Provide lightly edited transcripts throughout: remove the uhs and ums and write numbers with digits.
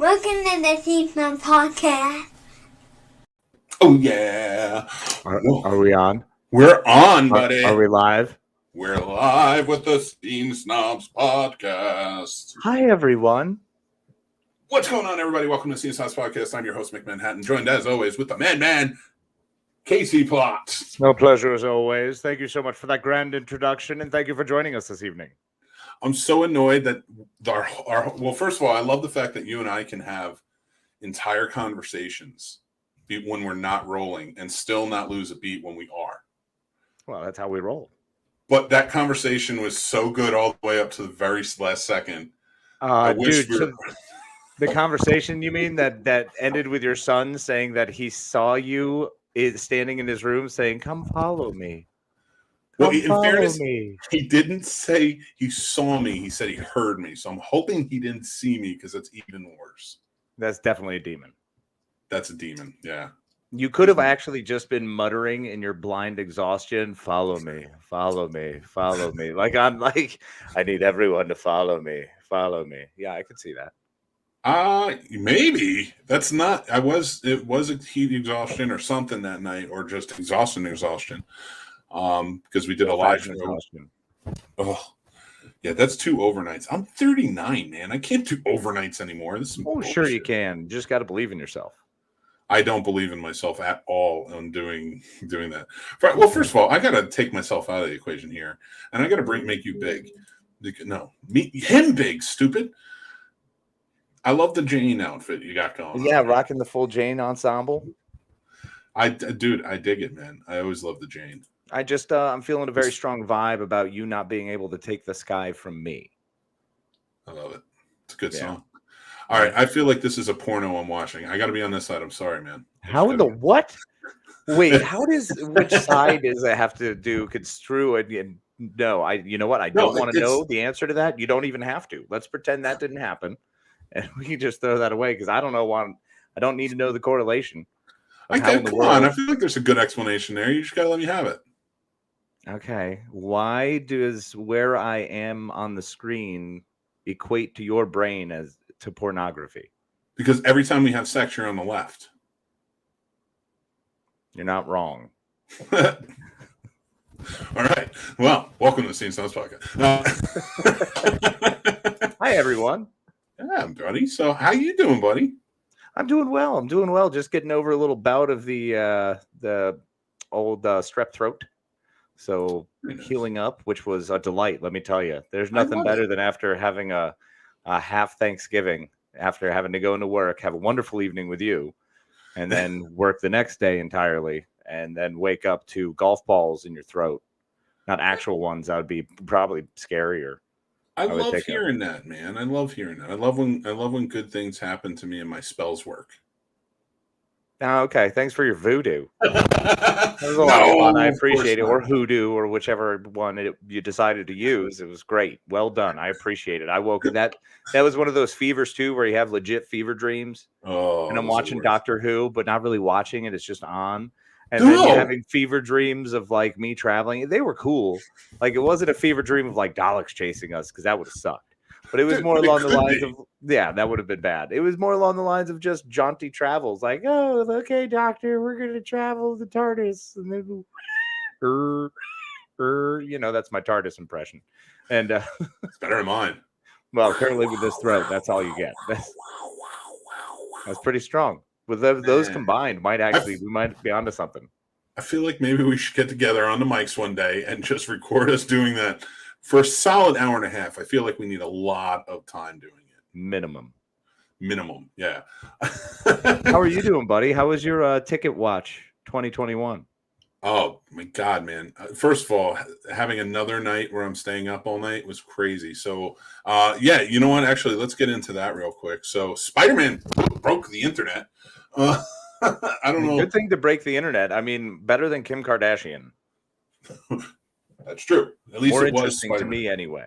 Welcome to the Scene Snobs podcast. Oh, yeah. Are we on? We're on, buddy. Are we live? We're live with the Scene Snobs podcast. Hi, everyone. What's going on, everybody? Welcome to Scene Snobs podcast. I'm your host, McManhattan, joined as always with the man, Casey Plot. No pleasure as always. Thank you so much for that grand introduction, and thank you for joining us this evening. I'm so annoyed that well, first of all, I love the fact that you and I can have entire conversations when we're not rolling and still not lose a beat when we are. Well, that's how we roll. But that conversation was so good all the way up to the very last second. Dude, the conversation you mean that ended with your son saying that he saw you standing in his room saying, "Come follow me." Well, in fairness, he didn't say he saw me. He said he heard me. So I'm hoping he didn't see me because it's even worse. That's definitely a demon. That's a demon, yeah. You could have actually just been muttering in your blind exhaustion, "Follow me, follow me, follow me." I need everyone to follow me, follow me. Yeah, I could see that. Maybe. That's not, it was a heat exhaustion or something that night, or just exhaustion. Because we did a live show. Oh, yeah, that's 2 overnights. I'm 39, man. I can't do overnights anymore. This is bullshit. Sure you can. You just got to believe in yourself. I don't believe in myself at all on doing that. Well, first of all, I got to take myself out of the equation here, and I got to make you big. No, him big, stupid. I love the Jane outfit you got going. Yeah, rocking the full Jane ensemble. Dude, I dig it, man. I always love the Jane. I just, I'm feeling a very strong vibe about you not being able to take the sky from me. I love it. It's a good song. All right. I feel like this is a porno I'm watching. I got to be on this side. I'm sorry, man. How in the what? Wait, which side does it have to do? Construe it? No, you know what? I don't want to know the answer to that. You don't even have to. Let's pretend that didn't happen. And we can just throw that away because I don't know I don't need to know the correlation. Come on. I feel like there's a good explanation there. You just got to let me have it. Okay. Why does where I am on the screen equate to your brain as to pornography? Because every time we have sex, you're on the left. You're not wrong. All right. Well, welcome to the Scene Snobs podcast. Hi, everyone. Yeah, buddy. So how you doing, buddy? I'm doing well. Just getting over a little bout of the old strep throat. So healing up, which was a delight, let me tell you. There's nothing better than after having a half Thanksgiving, after having to go into work, have a wonderful evening with you, and then work the next day entirely, and then wake up to golf balls in your throat. Not actual ones. That would be probably scarier. I love hearing that, man. I love hearing that. I love when good things happen to me and my spells work. Oh, okay. Thanks for your voodoo. That was a lot of fun. I appreciate it. Or hoodoo, or whichever one you decided to use. It was great. Well done. I appreciate it. I woke up. That was one of those fevers too, where you have legit fever dreams. Oh, and I'm watching Doctor Who, but not really watching it. It's just on. And then you're having fever dreams of like me traveling. They were cool. Like it wasn't a fever dream of like Daleks chasing us, because that would have sucked. But it was more along the lines of, that would have been bad. It was more along the lines of just jaunty travels. Like, oh, okay, doctor, we're going to travel the TARDIS. And then, that's my TARDIS impression. And it's better than mine. Well, currently with this throat, that's all you get. That's pretty strong. With those combined, we might be onto something. I feel like maybe we should get together on the mics one day and just record us doing that. For a solid hour and a half, I feel like we need a lot of time doing it. Minimum, yeah. How are you doing, buddy? How was your Ticket Watch 2021? Oh, my God, man. First of all, having another night where I'm staying up all night was crazy. So, you know what? Actually, let's get into that real quick. So, Spider-Man broke the internet. I don't know. Good thing to break the internet. I mean, better than Kim Kardashian. That's true. At least more it was interesting to me anyway.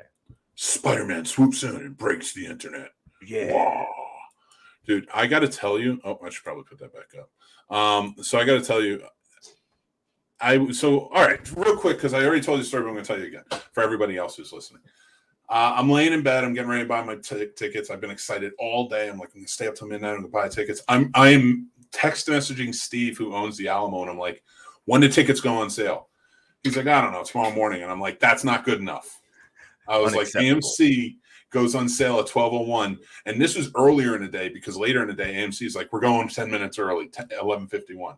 Spider-Man swoops in and breaks the internet. Yeah. Wow. Dude, I got to tell you. Oh, I should probably put that back up. So I got to tell you. All right, real quick, because I already told you the story, but I'm going to tell you again for everybody else who's listening. I'm laying in bed. I'm getting ready to buy my tickets. I've been excited all day. I'm like, I'm gonna stay up till midnight. I'm gonna buy tickets. I'm text messaging Steve, who owns the Alamo, and I'm like, when do tickets go on sale? He's like, I don't know, tomorrow morning. And I'm like, that's not good enough. I was like, AMC goes on sale at 12:01, and this was earlier in the day because later in the day, AMC is like, we're going 10 minutes early, 11:51.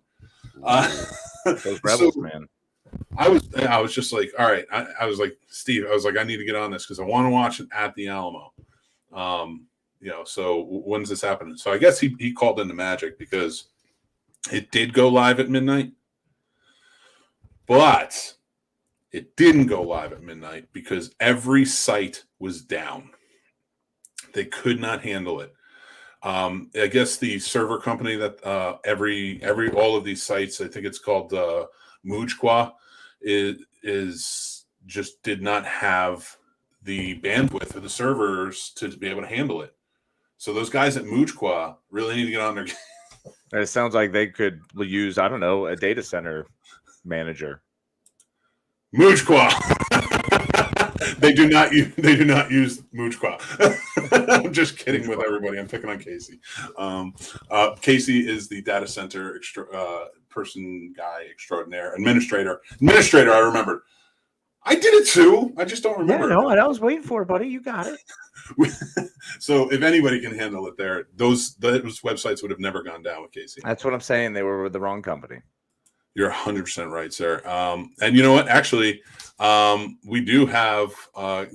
Those rebels, man. I was just like, all right. I was like, Steve, I was like, I need to get on this because I want to watch it at the Alamo. So when's this happening? So I guess he called into Magic because it did go live at midnight, but it didn't go live at midnight because every site was down. They could not handle it. I guess the server company that all of these sites, I think it's called Mujqua, is just did not have the bandwidth of the servers to be able to handle it. So those guys at Mujqua really need to get on their game. It sounds like they could use, I don't know, a data center manager. Mujqua. They do not use Mujqua. I'm just kidding with everybody. I'm picking on Casey. Casey is the data center guy extraordinaire, administrator. I remembered. I did it too. I just don't remember. Yeah, no, I was waiting for it, buddy. You got it. So if anybody can handle it there, those websites would have never gone down with Casey. That's what I'm saying. They were with the wrong company. You're 100% right, sir. And you know what? Actually, we do have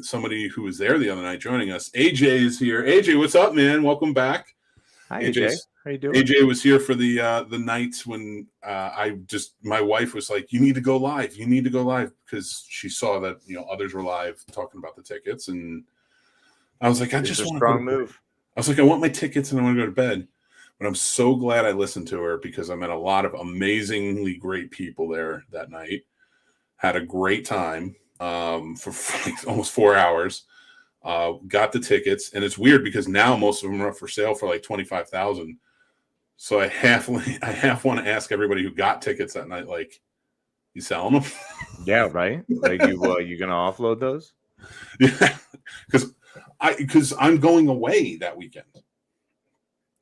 somebody who was there the other night joining us. AJ is here. AJ, what's up, man? Welcome back. Hi, AJ. How you doing? AJ was here for the nights when my wife was like, "You need to go live. You need to go live," because she saw that others were live talking about the tickets, and I was like, "I just want a strong move." I was like, "I want my tickets and I want to go to bed." But I'm so glad I listened to her because I met a lot of amazingly great people there that night. Had a great time for like almost 4 hours. Got the tickets, and it's weird because now most of them are up for sale for like $25,000. So I half want to ask everybody who got tickets that night, like, you selling them? Yeah, right. Like you gonna offload those? Yeah, because I'm going away that weekend.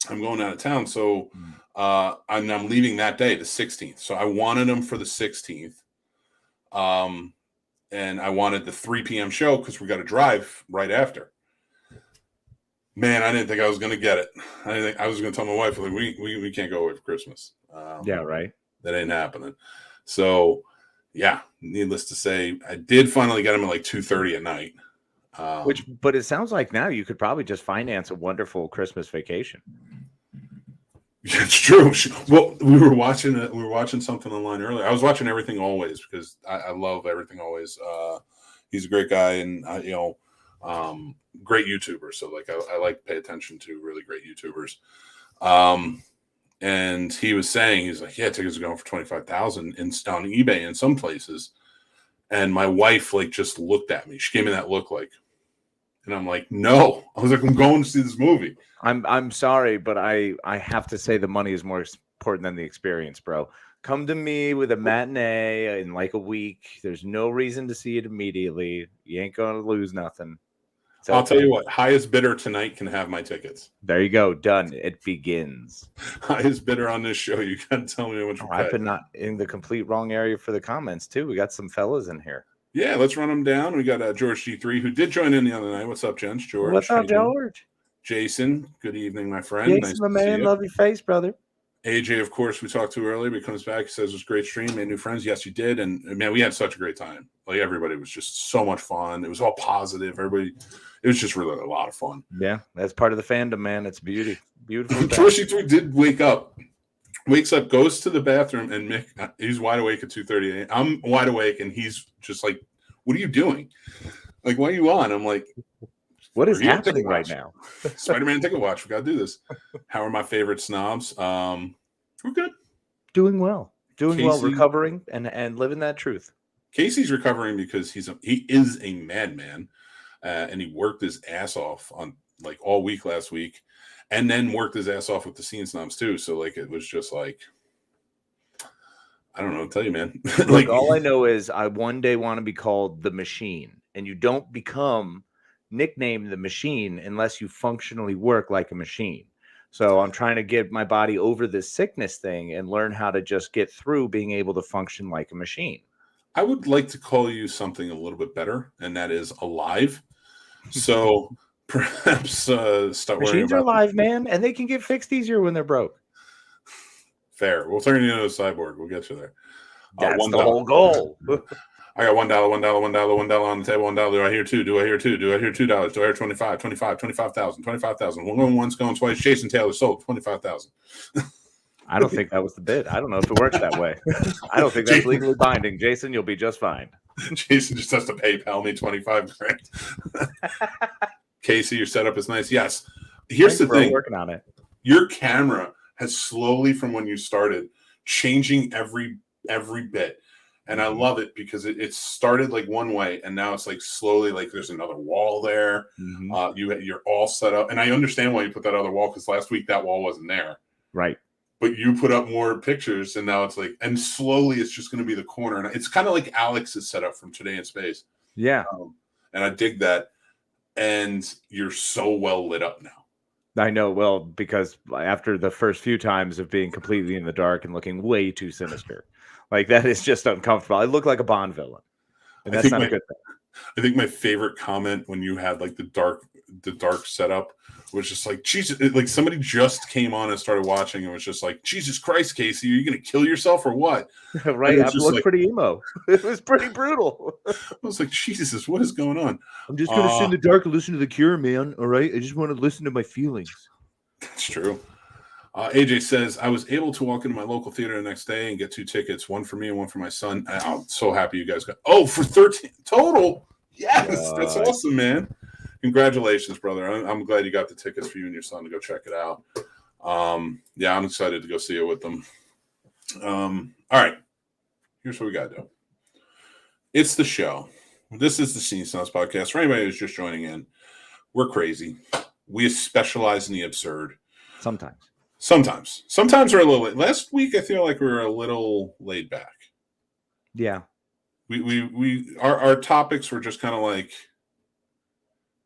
I'm going out of town, so I'm leaving that day, the 16th. So I wanted them for the 16th, and I wanted the 3 p.m. show because we got to drive right after. Man, I didn't think I was going to get it. I didn't think I was going to tell my wife, like, we can't go away for Christmas. Yeah, right. That ain't happening. So, yeah, needless to say, I did finally get them at like 2:30 at night. But it sounds like now you could probably just finance a wonderful Christmas vacation. It's true. Well, we were watching something online earlier. I was watching Everything Always because I love Everything Always. He's a great guy, and great YouTuber. So like I like to pay attention to really great YouTubers. And he was saying, he's like, yeah, tickets are going for $25,000 on eBay in some places. And my wife like just looked at me. She gave me that look like, and I'm like, no. I was like, I'm going to see this movie. I'm sorry, but I have to say the money is more important than the experience, bro. Come to me with a matinee in like a week. There's no reason to see it immediately. You ain't going to lose nothing. So I'll tell you what, highest bidder tonight can have my tickets. There you go. Done. It begins. Highest bidder on this show. You got to tell me how much. I've been not in the complete wrong area for the comments too. We got some fellas in here. Yeah, let's run them down. We got George G3 who did join in the other night. What's up, gents? George. What's up, George? Jason. Good evening, my friend. Jason, nice my man. Love your face, brother. AJ, of course, we talked to earlier, but he comes back. He says it was a great stream, made new friends. Yes, you did. And man, we had such a great time. Like everybody was just so much fun. It was all positive. Everybody, it was just really a lot of fun. Yeah, that's part of the fandom, man. It's beautiful. George G3 did wakes up, goes to the bathroom, and Mick, he's wide awake at 2:30 a.m. I'm wide awake, and he's just like, what are you doing? Like, why are you on? I'm like, what is happening right now? Spider-Man ticket watch. We got to do this. How are my favorite snobs? We're good. Doing well, recovering and living that truth. Casey's recovering because he is a madman, and he worked his ass off on like all week last week, and then worked his ass off with the Scene Snobs too. So like it was just like, I don't know what to tell you, man. Like all I know is I one day want to be called the Machine, and you don't become nickname the machine unless you functionally work like a machine. So I'm trying to get my body over this sickness thing and learn how to just get through being able to function like a machine. I would like to call you something a little bit better, and that is alive. So perhaps start worrying Machines are about alive, man, and they can get fixed easier when they're broke. fair. We'll turn you into a cyborg. We'll get you there. That's $1. the whole goal. I got $1, $1, $1, $1 on the table, $1. Do I hear two? Do I hear two? Do I hear $2? Do I hear 25, 25, 25,000, 25,000. One going once, going twice. Jason Taylor sold 25,000. I don't think that was the bid. I don't know if it works that way. I don't think that's legally binding. Jason, you'll be just fine. Jason just has to PayPal me 25 grand. Casey, your setup is nice. Yes. Here's the thing. Working on it. Your camera has slowly, from when you started, changing every bit. And I love it because it started like one way, and now it's like slowly, like there's another wall there. Mm-hmm. You're all set up. And I understand why you put that other wall, because last week that wall wasn't there. Right. But you put up more pictures, and now it's like, and slowly it's just going to be the corner. And it's kind of like Alex's setup from Today in Space. Yeah. And I dig that. And you're so well lit up now. I know. Well, because after the first few times of being completely in the dark and looking way too sinister, like that is just uncomfortable. I look like a Bond villain, and that's not a good thing. I think my favorite comment when you had like the dark setup was just like, Jesus, like somebody just came on and started watching and was just like, Jesus Christ, Casey, are you going to kill yourself or what? Right. I looked like, pretty emo. It was pretty brutal. I was like, Jesus, what is going on? I'm just going to sit in the dark and listen to The Cure, man. All right. I just want to listen to my feelings. That's true. AJ says, I was able to walk into my local theater the next day and get 2 tickets, one for me and one for my son. I'm so happy you guys got. Oh, for 13 total. Yes, that's awesome, man. Congratulations, brother. I'm glad you got the tickets for you and your son to go check it out. Yeah, I'm excited to go see it with them. All right. Here's what we got to do. It's the show. This is the Scene Snobs podcast. For anybody who's just joining in, we're crazy. We specialize in the absurd. Sometimes we're a little late. Last week, I feel like we were a little laid back. Yeah. Our topics were just kind of like,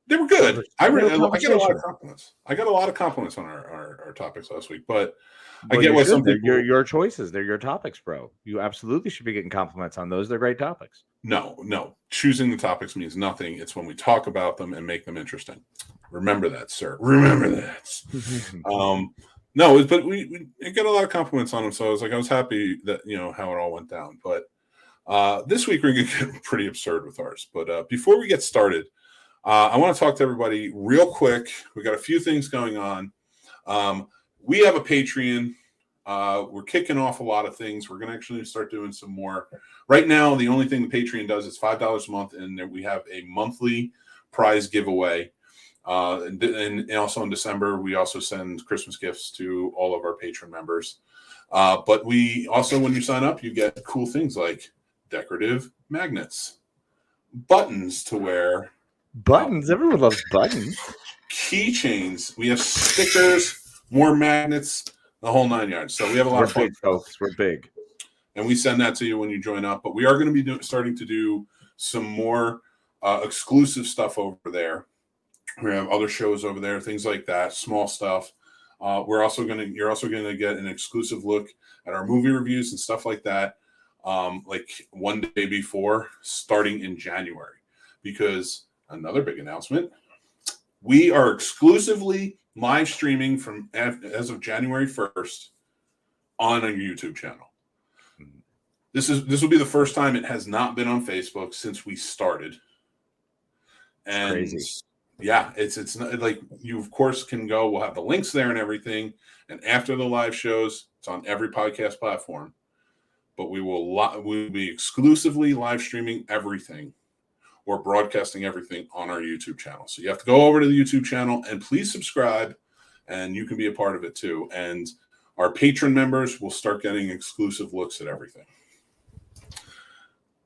they were good. I got a lot of compliments. I got a lot of compliments on our topics last week, but I get why some people. Your choices. They're your topics, bro. You absolutely should be getting compliments on those. They're great topics. No. Choosing the topics means nothing. It's when we talk about them and make them interesting. Remember that, sir. Remember that. No, but we got a lot of compliments on them, so I was happy that how it all went down. But this week we're going to get pretty absurd with ours. But before we get started, I want to talk to everybody real quick. We got a few things going on. We have a Patreon. We're kicking off a lot of things. We're going to actually start doing some more. Right now, the only thing the Patreon does is $5 a month, and we have a monthly prize giveaway. And also in December, we also send Christmas gifts to all of our patron members. But we also, when you sign up, you get cool things like decorative magnets, buttons to wear. Buttons? Everyone loves buttons. Keychains. We have stickers, more magnets, the whole 9 yards. So we have a lot of fun. Big, folks. We're big. And we send that to you when you join up. But we are going to be starting to do some more exclusive stuff over there. We have other shows over there, things like that, small stuff. You're also going to get an exclusive look at our movie reviews and stuff like that, like one day before, starting in January. Because another big announcement, we are exclusively live streaming from as of January 1st on a YouTube channel. This will be the first time it has not been on Facebook since we started. And crazy. Yeah, it's not, like, you of course can go. We'll have the links there and everything. And after the live shows, it's on every podcast platform. But we'll be exclusively live streaming everything, or broadcasting everything on our YouTube channel. So you have to go over to the YouTube channel and please subscribe, and you can be a part of it too. And our patron members will start getting exclusive looks at everything.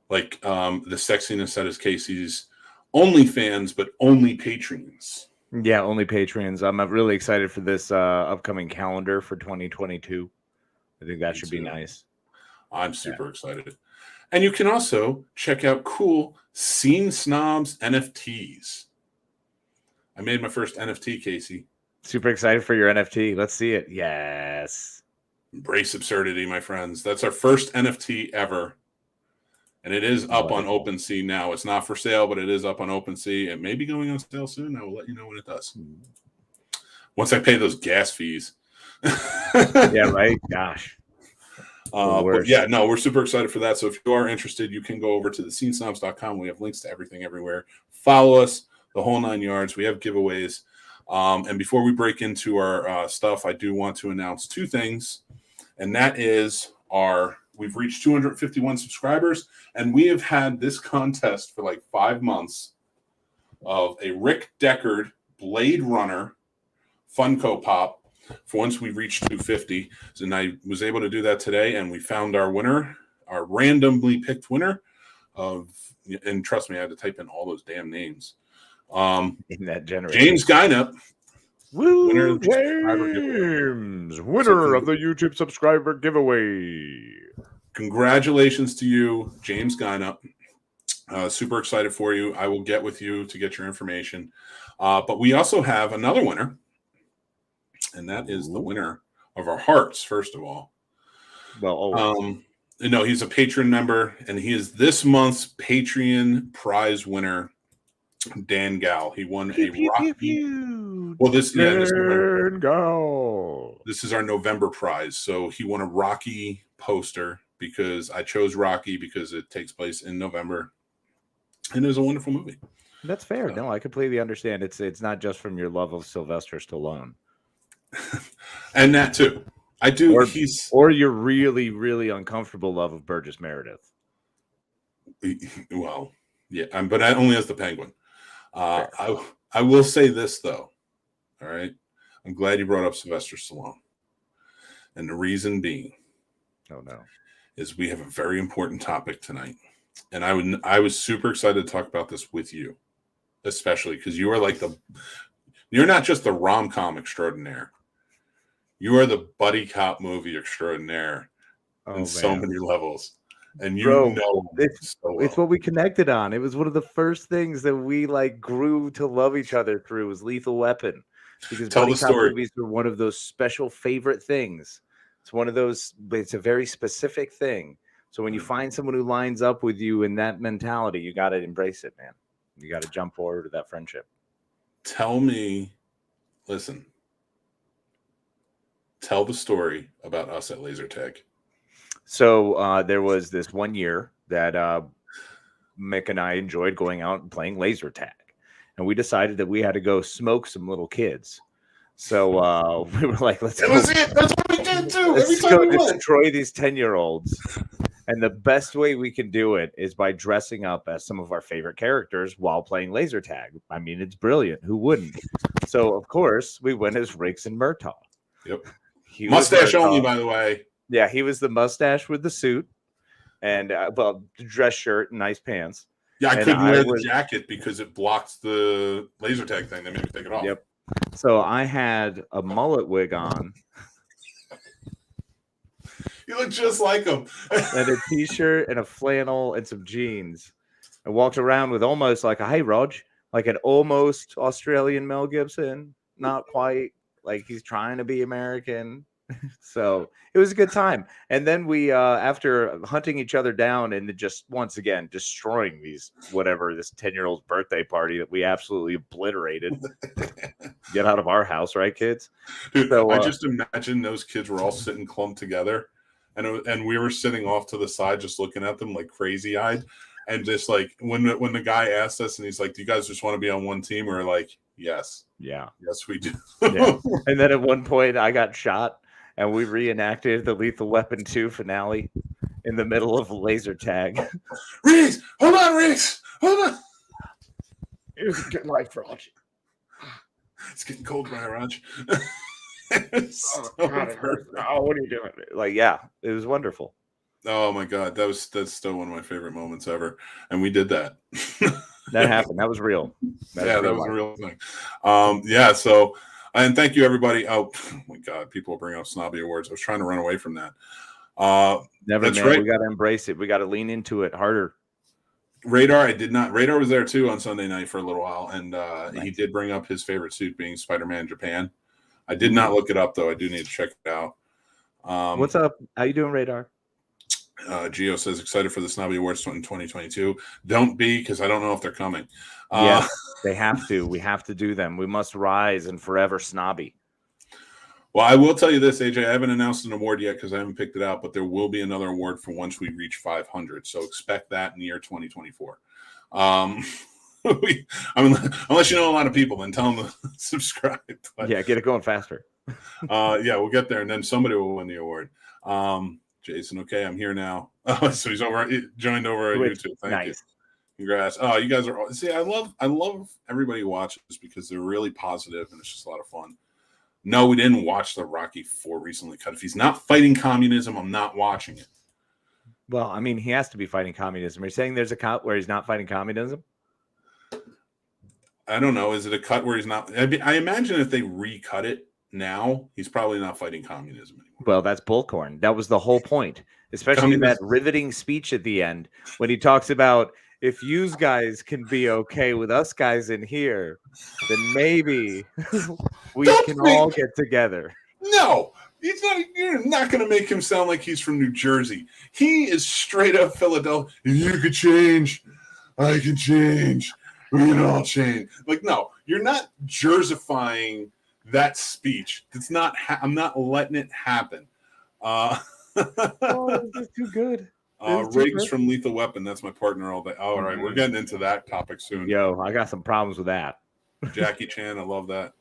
Like the sexiness that is Casey's OnlyFans, but only patrons. Yeah, only patrons. I'm really excited for this upcoming calendar for 2022. I think that should be nice. I'm super excited. And you can also check out cool Scene Snobs NFTs. I made my first NFT, Casey. Super excited for your NFT. Let's see it. Yes. Embrace absurdity, my friends. That's our first NFT ever. And it is up on OpenSea now. It's not for sale, but it is up on OpenSea. It may be going on sale soon. I will let you know when it does. Once I pay those gas fees. Yeah, right? Gosh. But yeah, no, we're super excited for that. So if you are interested, you can go over to the scenesnobs.com. We have links to everything everywhere. Follow us, the whole 9 yards. We have giveaways. And before we break into our stuff, I do want to announce 2 things. And that is we've reached 251 subscribers, and we have had this contest for like 5 months of a Rick Deckard Blade Runner Funko Pop for once we reached 250. And I was able to do that today, and we found our winner, our randomly picked winner and trust me, I had to type in all those damn names. In that generation. James Guinup. Woo, Winner of the James, winner of the YouTube subscriber giveaway. Congratulations to you, James Guinup. Super excited for you. I will get with you to get your information. But we also have another winner, and that is the winner of our hearts, first of all. Well, no, he's a patron member, and he is this month's Patreon prize winner, Dan Gal. He won a Rocky. Well, this is our November prize. So he won a Rocky poster because I chose Rocky because it takes place in November, and it was a wonderful movie. That's fair. No, I completely understand. It's not just from your love of Sylvester Stallone, and that too. I do. Or your really, really uncomfortable love of Burgess Meredith. Well, yeah, but only as the Penguin. I will say this though. All right, I'm glad you brought up Sylvester Stallone, and the reason being, is we have a very important topic tonight, and I was super excited to talk about this with you, especially because you are like you're not just the rom-com extraordinaire, you are the buddy cop movie extraordinaire so many levels. And it's what we connected on. It was one of the first things that we grew to love each other through was Lethal Weapon, because buddy cop movies were one of those special favorite things. It's one of those, but it's a very specific thing. So when you find someone who lines up with you in that mentality, you got to embrace it, man. You got to jump forward to that friendship. Tell the story about us at Laser Tag. So there was this one year that Mick and I enjoyed going out and playing laser tag. And we decided that we had to go smoke some little kids. So we were like, let's go. That's what we did too. Let's go destroy these 10-year-olds. And the best way we can do it is by dressing up as some of our favorite characters while playing laser tag. I mean, it's brilliant. Who wouldn't? So, of course, we went as Riggs and Murtaugh. Yep. Mustache only, by the way. Yeah, he was the mustache with the suit and, dress shirt and nice pants. Yeah, I couldn't wear the jacket because it blocks the laser tag thing. They made me take it off. Yep. So I had a mullet wig on. You look just like him. And a t-shirt and a flannel and some jeans. I walked around with almost like a, hey, Rog, like an almost Australian Mel Gibson. Not quite. Like he's trying to be American. So it was a good time. And then we, after hunting each other down and just once again destroying this 10-year-old's birthday party that we absolutely obliterated. Get out of our house, right, kids? Dude, so, I just imagine those kids were all sitting clumped together, and we were sitting off to the side just looking at them like crazy-eyed. And just like when the guy asked us and he's like, do you guys just want to be on one team? We're like, yes. Yeah. Yes, we do. Yeah. And then at one point I got shot. And we reenacted the Lethal Weapon 2 finale in the middle of laser tag. Riggs! Hold on, Riggs! Hold on! It was a good life, Rog. It's getting cold, Rog. Oh, God, it hurts. Oh, what are you doing? Like, yeah, it was wonderful. Oh, my God. That's still one of my favorite moments ever. And we did that. That happened. That was real. That was a real thing. Yeah, so... And thank you, everybody. Oh my God, people will bring up snobby awards. I was trying to run away from that. Never, man. Right. We got to embrace it. We got to lean into it harder. Radar, I did not. Radar was there too on Sunday night for a little while, and he Nice. did bring up his favorite suit being Spider-Man Japan. I did not look it up though. I do need to check it out. What's up? How you doing, Radar? Gio says excited for the Snobby Awards in 2022. Don't be, because I don't know if they're coming. Yes, they have to. We have to do them. We must rise and forever snobby. Well, I will tell you this, AJ. I haven't announced an award yet because I haven't picked it out, but there will be another award for once we reach 500. So expect that in the year 2024. Unless you know a lot of people, then tell them to subscribe. But, yeah, get it going faster. Yeah, we'll get there, and then somebody will win the award. Jason, okay, I'm here now. So he's joined over at YouTube. Thank you. Congrats. Oh, you guys are. See, I love everybody who watches because they're really positive and it's just a lot of fun. No, we didn't watch the Rocky IV recently cut. If he's not fighting communism, I'm not watching it. Well, I mean, he has to be fighting communism. Are you saying there's a cut where he's not fighting communism? I don't know. Is it a cut where he's not? I imagine if they recut it now, he's probably not fighting communism anymore. Well, that's bullcorn. That was the whole point, especially in that riveting speech at the end when he talks about if you guys can be okay with us guys in here, then maybe we can all get together. No, you're not going to make him sound like he's from New Jersey. He is straight up Philadelphia. You could change. I can change. We can all change. Like, no, you're not Jerseyfying that speech. It's not. I'm not letting it happen. Oh, this is too good. Riggs from Lethal Weapon. That's my partner all day. All right, we're getting into that topic soon. Yo, I got some problems with that. Jackie Chan, I love that.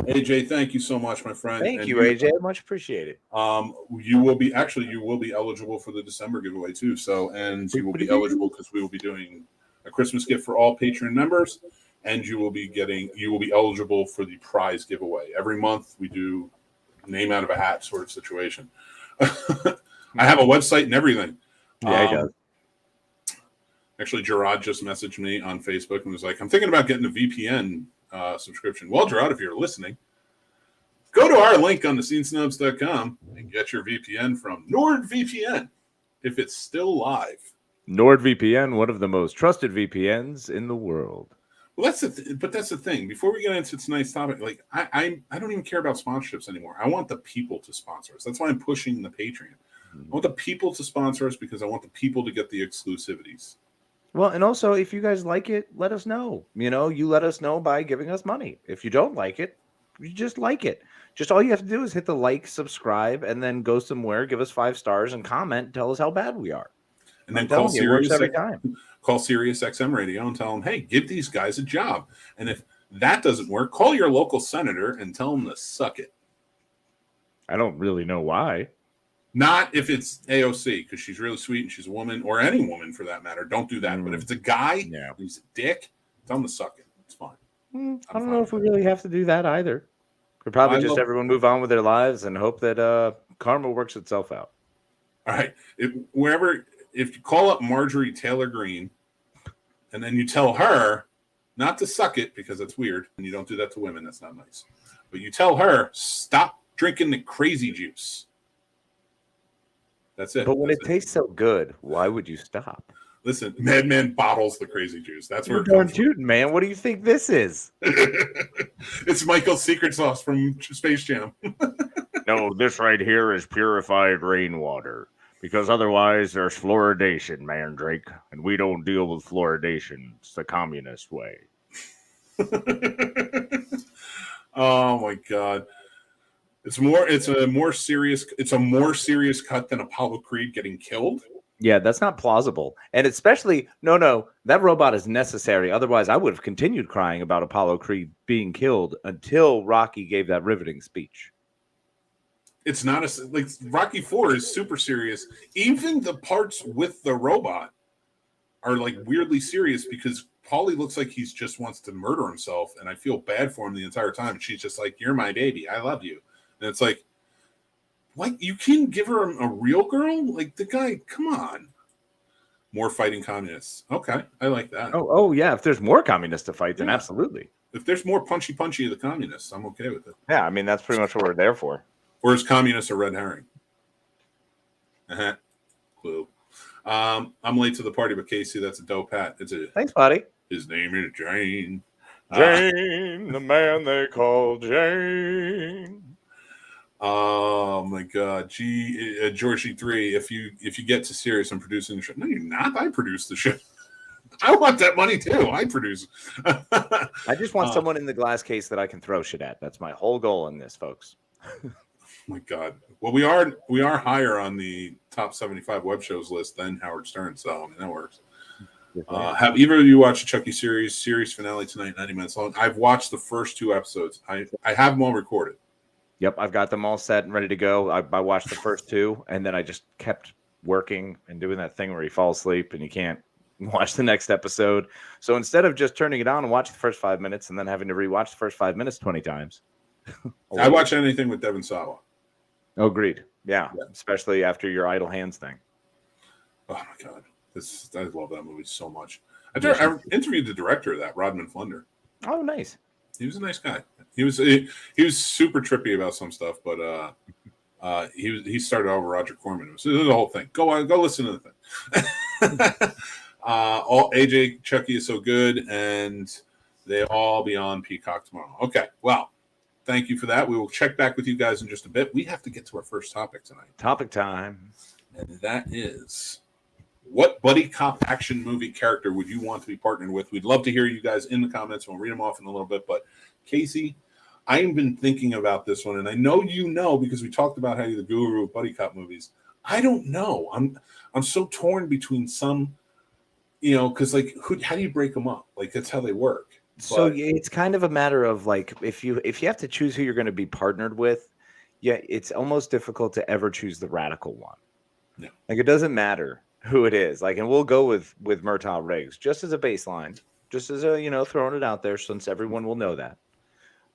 AJ, thank you so much, my friend. Thank you, AJ. Much appreciated. You will be eligible for the December giveaway too. So, and you will be eligible because we will be doing a Christmas gift for all Patreon members, and you will be eligible for the prize giveaway. Every month we do name out of a hat sort of situation. I have a website and everything. Yeah, he does. Actually, Gerard just messaged me on Facebook and was like, I'm thinking about getting a VPN subscription. Well, Gerard, if you're listening, go to our link on the scenesnobs.com and get your VPN from NordVPN if it's still live. NordVPN, one of the most trusted VPNs in the world. Well, that's the thing. Before we get into tonight's topic, like I don't even care about sponsorships anymore. I want the people to sponsor us. That's why I'm pushing the Patreon. I want the people to sponsor us because I want the people to get the exclusivities. Well, and also, if you guys like it, let us know. You let us know by giving us money. If you don't like it, you just like it. Just all you have to do is hit the like, subscribe, and then go somewhere, give us 5 stars, and comment, tell us how bad we are. And then call Sirius XM Radio and tell them, hey, give these guys a job. And if that doesn't work, call your local senator and tell them to suck it. I don't really know why. Not if it's AOC, because she's really sweet and she's a woman, or any woman for that matter. Don't do that. But if it's a guy, who's a dick, tell him to suck it. It's fine. I don't know if we really have to do that either. We'll probably everyone move on with their lives and hope that karma works itself out. All right. If you call up Marjorie Taylor Greene and then you tell her not to suck it because that's weird, and you don't do that to women, that's not nice. But you tell her, stop drinking the crazy juice. That's it. But when it tastes so good, why would you stop? Listen, Madman bottles the crazy juice. That's where you're shooting, man. What do you think this is? It's Michael's secret sauce from Space Jam. No, this right here is purified rainwater. Because otherwise there's fluoridation, Mandrake. And we don't deal with fluoridation. It's the communist way. Oh my God. It's a more serious cut than Apollo Creed getting killed. Yeah, that's not plausible. And especially, no, that robot is necessary. Otherwise, I would have continued crying about Apollo Creed being killed until Rocky gave that riveting speech. It's not like Rocky IV is super serious. Even the parts with the robot are like weirdly serious because Paulie looks like he just wants to murder himself, and I feel bad for him the entire time. She's just like, "You're my baby. I love you." And it's like, what? You can give her a real girl? Like the guy, come on. More fighting communists. Okay, I like that. Oh yeah. If there's more communists to fight, then absolutely. If there's more punchy of the communists, I'm okay with it. Yeah, I mean that's pretty much what we're there for. Or is communists a red herring? Clue. I'm late to the party, but Casey, that's a dope hat. Thanks, buddy. His name is Jane. Jane, the man they call Jane. Oh my God, Georgie 3. If you get to Sirius, I'm producing the show. No, you're not. I produce the show. I want that money too. I produce. I just want someone in the glass case that I can throw shit at. That's my whole goal in this, folks. Oh my God. Well, we are higher on the top 75 web shows list than Howard Stern, so I mean that works. Have either of you watched the Chucky series finale tonight, 90 minutes long? I've watched the first 2 episodes. I have them all recorded. Yep, I've got them all set and ready to go. I watched the first 2, and then I just kept working and doing that thing where you fall asleep and you can't watch the next episode. So instead of just turning it on and watch the first 5 minutes and then having to rewatch the first 5 minutes 20 times. I watch anything with Devin Sawa. Oh, agreed. Yeah, especially after your Idle Hands thing. Oh my God. I love that movie so much. I interviewed the director of that, Rodman Flunder. Oh, nice. He was a nice guy. He was super trippy about some stuff, but he started over Roger Corman. It was the whole thing. Go listen to the thing. All AJ Chucky is so good, and they all be on Peacock tomorrow. Okay, well, thank you for that. We will check back with you guys in just a bit. We have to get to our first topic tonight. Topic time, and that is: what buddy cop action movie character would you want to be partnered with? We'd love to hear you guys in the comments. We'll read them off in a little bit. But Casey, I have been thinking about this one, and I know you know because we talked about how you're the guru of buddy cop movies. I don't know. I'm so torn between some, because like how do you break them up? Like that's how they work. So it's kind of a matter of like if you have to choose who you're going to be partnered with, it's almost difficult to ever choose the radical one. Yeah. Like it doesn't matter who it is. Like, and we'll go with Murtaugh Riggs just as a baseline, just as a throwing it out there since everyone will know that.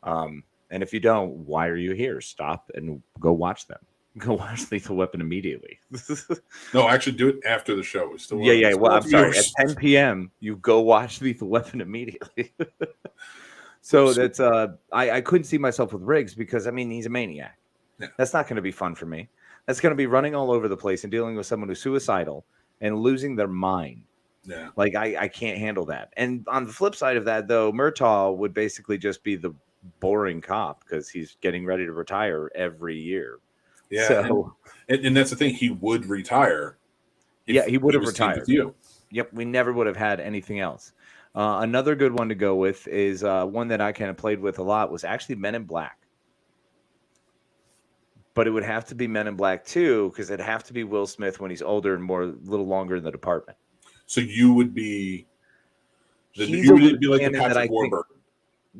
And if you don't, why are you here? Stop and go watch them. Go watch Lethal Weapon immediately. No, actually do it after the show. Well, I'm sorry. At 10 p.m., you go watch Lethal Weapon immediately. So that's I couldn't see myself with Riggs because he's a maniac. Yeah. That's not going to be fun for me. That's going to be running all over the place and dealing with someone who's suicidal and losing their mind. Yeah. Like I can't handle that. And on the flip side of that, though, Murtaugh would basically just be the boring cop because he's getting ready to retire every year. Yeah, so, and that's the thing. He would retire. He would have retired. Yep, we never would have had anything else. Another good one to go with is one that I kind of played with a lot was actually Men in Black. But it would have to be Men in Black 2 because it'd have to be Will Smith when he's older and a little longer in the department. So you would be like the Patrick Warburton.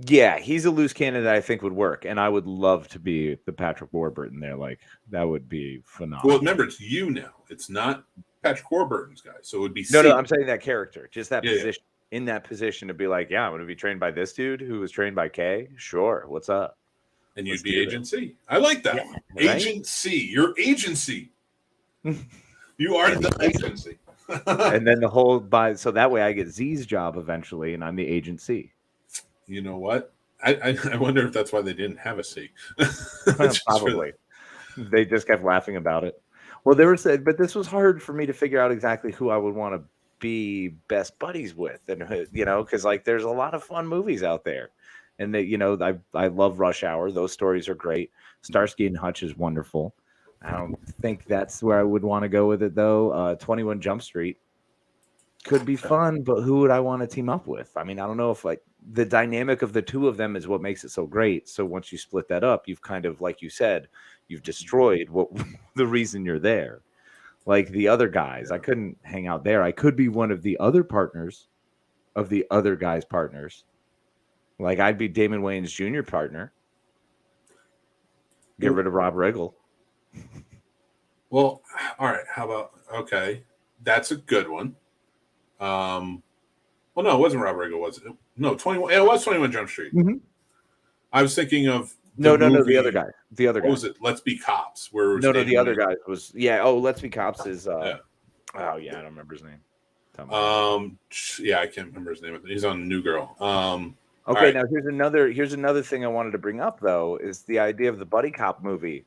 Yeah, he's a loose cannon that I think would work, and I would love to be the Patrick Warburton there. Like that would be phenomenal. Well, remember, it's you now. It's not Patrick Warburton's guy, so it would be no. I'm saying that character, just that position, in that position to be like, I'm going to be trained by this dude who was trained by K. Sure, what's up? And you'd be Agent C. I like that one. Right? Agent C. Your agency. You are the agency. And then so that way I get Z's job eventually, and I'm the Agent C. You know what? I wonder if that's why they didn't have a C. Probably. They just kept laughing about it. Well, but this was hard for me to figure out exactly who I would want to be best buddies with, and because like there's a lot of fun movies out there, and that I love Rush Hour. Those stories are great. Starsky and Hutch is wonderful. I don't think that's where I would want to go with it though. 21 Jump Street could be fun, but who would I want to team up with? I mean, I don't know if like the dynamic of the two of them is what makes it so great. So once you split that up, you've kind of, like you said, you've destroyed the reason you're there. Like the other guys, I couldn't hang out there. I could be one of the other partners of the other guy's partners. Like I'd be Damon Wayans Jr. partner. Get rid of Rob Riggle. Well, all right. How about that's a good one. Well, no, it wasn't Rob Riggle, was it? No, 21. It was 21 Jump Street. Mm-hmm. I was thinking of no, the other guy. The other guy. What was it? Let's Be Cops. The other guy was Let's Be Cops is. I don't remember his name. I can't remember his name. He's on New Girl. Okay, right. Now here's another thing I wanted to bring up though is the idea of the buddy cop movie.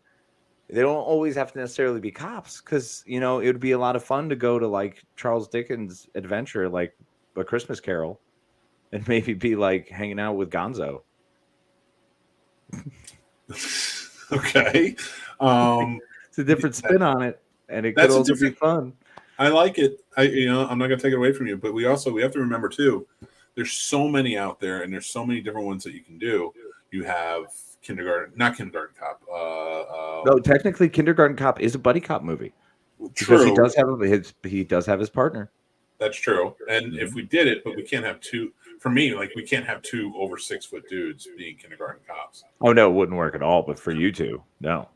They don't always have to necessarily be cops, because it would be a lot of fun to go to like Charles Dickens' adventure, like A Christmas Carol, and maybe be like hanging out with Gonzo. Okay. It's a different spin on it, and it could That's a also be different- fun. I like it. I'm not going to take it away from you, but we have to remember too. There's so many out there, and there's so many different ones that you can do. You have not Kindergarten Cop. No, technically, Kindergarten Cop is a buddy cop movie because True. he does have his partner. That's true. And if we did it, but we can't have two. For me, like we can't have two over 6 foot dudes being kindergarten cops. Oh no, it wouldn't work at all. But for you two, no.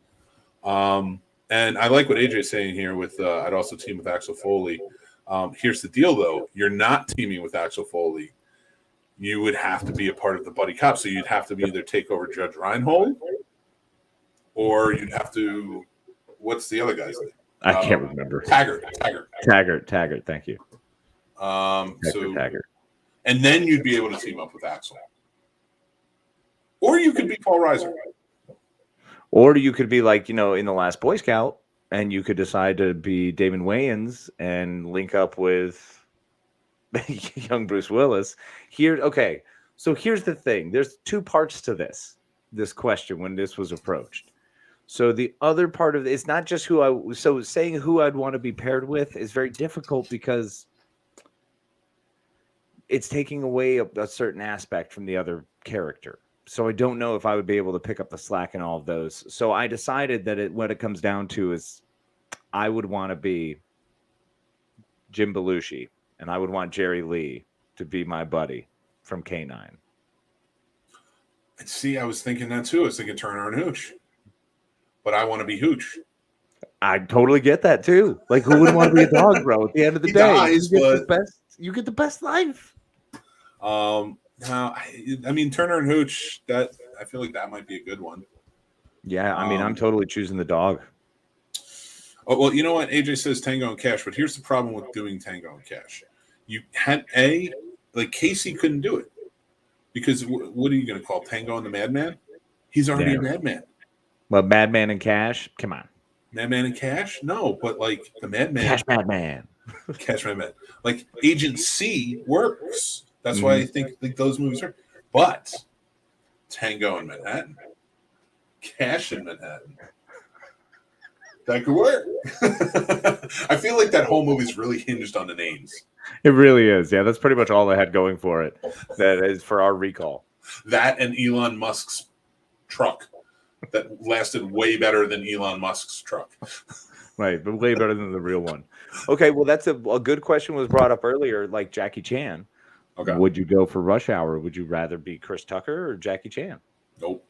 And I like what AJ's saying here. With I'd also team with Axel Foley. Here's the deal, though: you're not teaming with Axel Foley. You would have to be a part of the buddy cop, so you'd have to either take over Judge Reinhold, or you'd have to. What's the other guy's name? I can't remember. Taggart. Thank you. Taggart. And then you'd be able to team up with Axel, or you could be Paul Reiser. Or you could be like, in The Last Boy Scout, and you could decide to be Damon Wayans and link up with young Bruce Willis. So here's the thing. There's 2 parts to this question when this was approached. So the other part of it's not just saying who I'd want to be paired with is very difficult because it's taking away a certain aspect from the other character. So I don't know if I would be able to pick up the slack in all of those. So I decided that what it comes down to is I would want to be Jim Belushi, and I would want Jerry Lee to be my buddy from K9. And see, I was thinking that too. I was thinking Turner and Hooch. But I want to be Hooch. I totally get that too. Like, who would want to be a dog, bro? At the end of the day, you get the best life. Now, I mean, Turner and Hooch. That I feel like that might be a good one. Yeah, I mean, I'm totally choosing the dog. Oh well, you know what? AJ says Tango and Cash, but here's the problem with doing Tango and Cash. You had like Casey couldn't do it because what are you going to call Tango and the Madman? He's already a madman. Well, Madman and Cash, come on. Madman and Cash? No, but like the Madman. Cash Madman. Cash Madman. Like Agent C works. That's why I think those movies are. But Tango in Manhattan, Cash in Manhattan, that could work. I feel like that whole movie's really hinged on the names. It really is. Yeah, that's pretty much all I had going for it. That is for our recall. That and Elon Musk's truck that lasted way better than Elon Musk's truck. Right, but way better than the real one. Okay, well, that's a good question was brought up earlier, like Jackie Chan. Okay. Would you go for Rush Hour? Would you rather be Chris Tucker or Jackie Chan? Nope.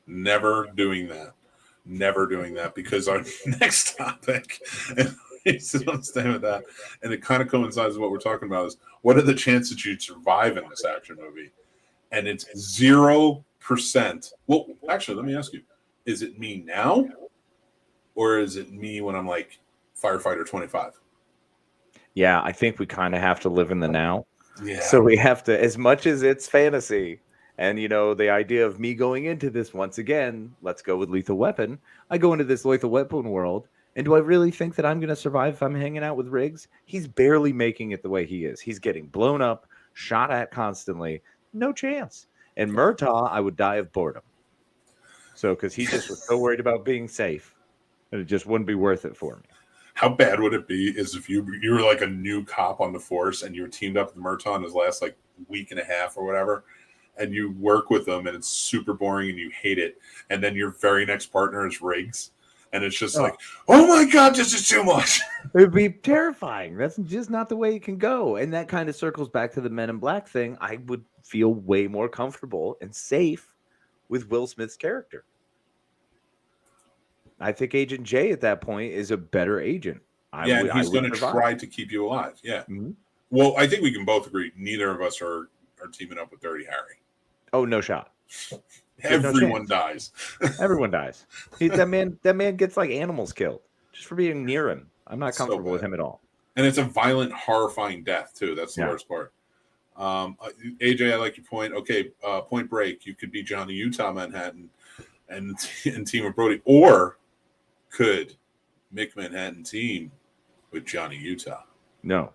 Never doing that because our next topic, and I'm staying with that, and it kind of coincides with what we're talking about is what are the chances you'd survive in this action movie? And it's 0%. Well, actually, let me ask you, is it me now or is it me when I'm like firefighter 25? Yeah, I think we kind of have to live in the now. Yeah. So we have to, as much as it's fantasy, and the idea of me going into this once again, let's go with Lethal Weapon. I go into this Lethal Weapon world, and do I really think that I'm going to survive if I'm hanging out with Riggs? He's barely making it the way he is. He's getting blown up, shot at constantly. No chance. And Murtaugh, I would die of boredom. So, because he just was so worried about being safe, and it just wouldn't be worth it for me. How bad would it be is if you were like a new cop on the force and you were teamed up with Murtaugh in his last like week and a half or whatever, and you work with them and it's super boring and you hate it, and then your very next partner is Riggs, and it's just like, oh my God, this is too much. It would be terrifying. That's just not the way it can go. And that kind of circles back to the Men in Black thing. I would feel way more comfortable and safe with Will Smith's character. I think Agent J at that point is a better agent. And he's going to try to keep you alive. Yeah. Mm-hmm. Well, I think we can both agree neither of us are teaming up with Dirty Harry. Oh, no shot. Everyone dies. Everyone dies. That man gets like animals killed just for being near him. I'm not comfortable with him at all. And it's a violent, horrifying death too. That's the worst part. AJ, I like your point. Okay, Point Break. You could be Johnny Utah Manhattan. and team with Brody, or could Mick Manhattan team with Johnny Utah? No.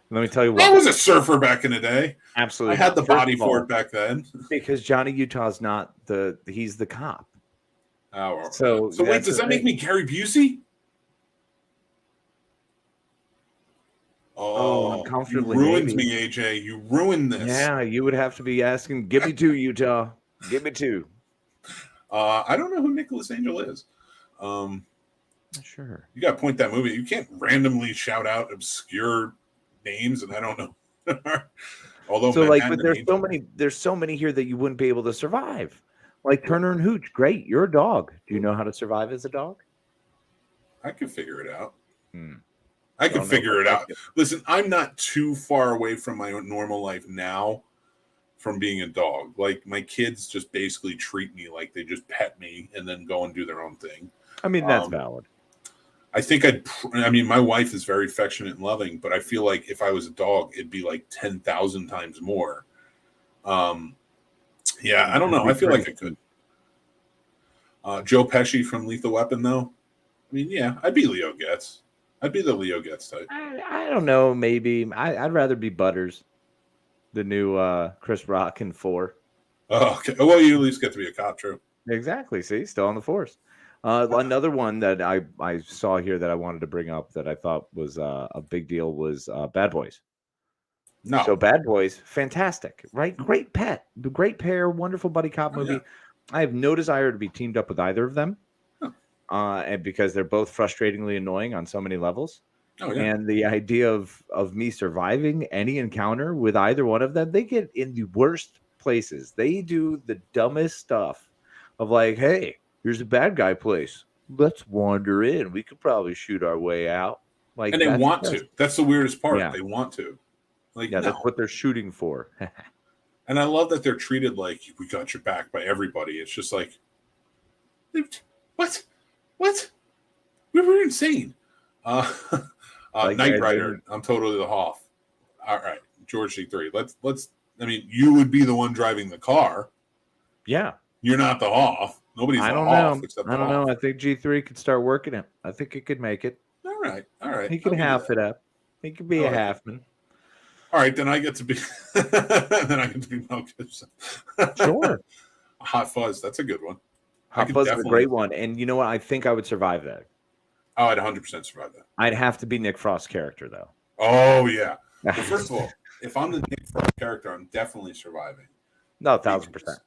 Let me tell you I what. was a surfer back in the day. Absolutely. I had the First body of all, for it back then. Because Johnny Utah's not he's the cop. Oh, So wait, does that make me Gary Busey? Oh, you uncomfortably ruined maybe. me, AJ. You ruined this. Yeah, you would have to be asking, give me 2, Utah. Give me 2. I don't know who Nicholas Angel is. Sure. You got to point that movie. You can't randomly shout out obscure names, and I don't know. Although, so like, Manhattan but there's so many here that you wouldn't be able to survive. Like Turner and Hooch, great. You're a dog. Do you know how to survive as a dog? I could figure it out. Hmm. I can figure it out. Listen, I'm not too far away from my normal life now from being a dog. Like, my kids just basically treat me like they just pet me and then go and do their own thing. I mean, that's valid. I think my wife is very affectionate and loving, but I feel like if I was a dog, it'd be like 10,000 times more. Yeah, I don't know. I feel like I could. Joe Pesci from Lethal Weapon, though. I mean, yeah, I'd be Leo Getz. I'd be the Leo Getz type. I don't know. Maybe I'd rather be Butters, the new Chris Rock in 4. Oh, okay. Well, you at least get to be a cop, true. Exactly. See, still on the force. Another one that I saw here that I wanted to bring up that I thought was a big deal was Bad Boys. No. So Bad Boys, fantastic, right? Great pet, great pair, wonderful buddy cop movie. Yeah. I have no desire to be teamed up with either of them. And because they're both frustratingly annoying on so many levels. Oh, yeah. And the idea of me surviving any encounter with either one of them, they get in the worst places. They do the dumbest stuff of like, hey, here's a bad guy place. Let's wander in. We could probably shoot our way out. Like, and they want to. That's the weirdest part. Yeah. They want to. Like, yeah, that's what they're shooting for. And I love that they're treated like we got your back by everybody. It's just like, what? We were insane. Like Knight Rider. I'm totally the Hoff. All right, George C3. Let's. I mean, you would be the one driving the car. Yeah, you're not the Hoff. Nobody's. I don't the Hoff know. Except I don't know. I think G3 could start working it. I think he could make it. All right. He could half it up. He could be a halfman. All right, then I get to be. Then I get to be Mel Gibson. Sure. Hot Fuzz. That's a good one. Hot Fuzz is a great one, and you know what? I think I would survive that. Oh, I'd 100% survive that. I'd have to be Nick Frost's character, though. Oh yeah. Well, first of all, if I'm the Nick Frost character, I'm definitely surviving. No, 1,000%.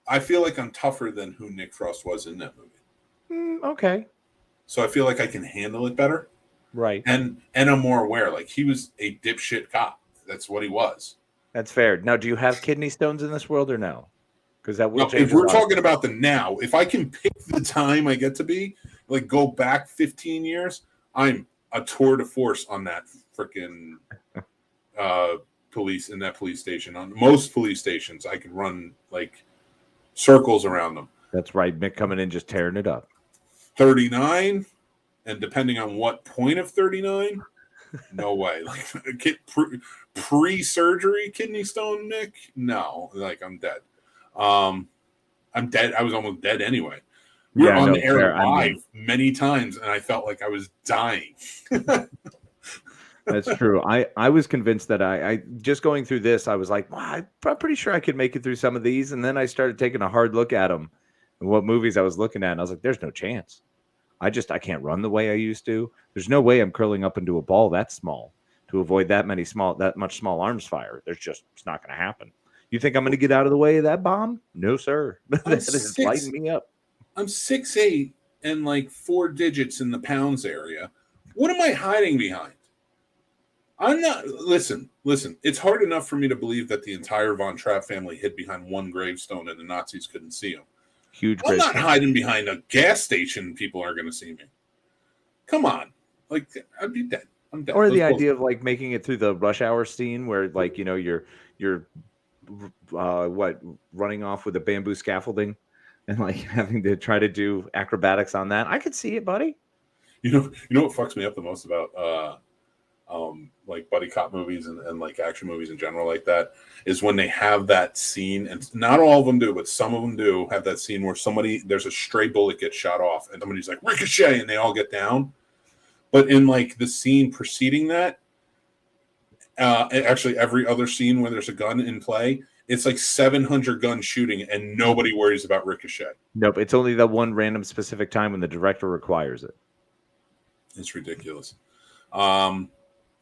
I feel like I'm tougher than who Nick Frost was in that movie. Okay. So I feel like I can handle it better. Right. And I'm more aware. Like, he was a dipshit cop. That's what he was. That's fair. Now, do you have kidney stones in this world or no? Because that will change. If we're talking about the now, if I can pick the time I get to be, like, go back 15 years, I'm a tour de force on that freaking police station. On most police stations, I can run like circles around them. That's right. Mick coming in just tearing it up. 39, and depending on what point of 39, no way. Like, pre-surgery kidney stone, Nick? No, like, I'm dead. I'm dead. I was almost dead anyway. We were on the air live many times, and I felt like I was dying. That's true. I was convinced that I just going through this, I was like, well, I'm pretty sure I could make it through some of these. And then I started taking a hard look at them and what movies I was looking at. And I was like, there's no chance. I can't run the way I used to. There's no way I'm curling up into a ball that small to avoid that much small arms fire. It's not going to happen. You think I'm going to get out of the way of that bomb? No, sir. That is lighting me up. I'm 6'8" and like 4 digits in the pounds area. What am I hiding behind? I'm not. Listen. It's hard enough for me to believe that the entire Von Trapp family hid behind one gravestone and the Nazis couldn't see them. Huge. I'm not hiding behind a gas station. People are going to see me. Come on, like, I'd be dead. I'm dead. Or the idea of like making it through the rush hour scene where, like, you know, you're running off with a bamboo scaffolding and like having to try to do acrobatics on that. I could see it, buddy. You know what fucks me up the most about like buddy cop movies and like action movies in general like that, is when they have that scene, and not all of them do, but some of them do have that scene where there's a stray bullet gets shot off and somebody's like ricochet and they all get down. But in like the scene preceding that, actually every other scene where there's a gun in play, it's like 700 guns shooting and nobody worries about ricochet. Nope, it's only that one random specific time when the director requires it. It's ridiculous.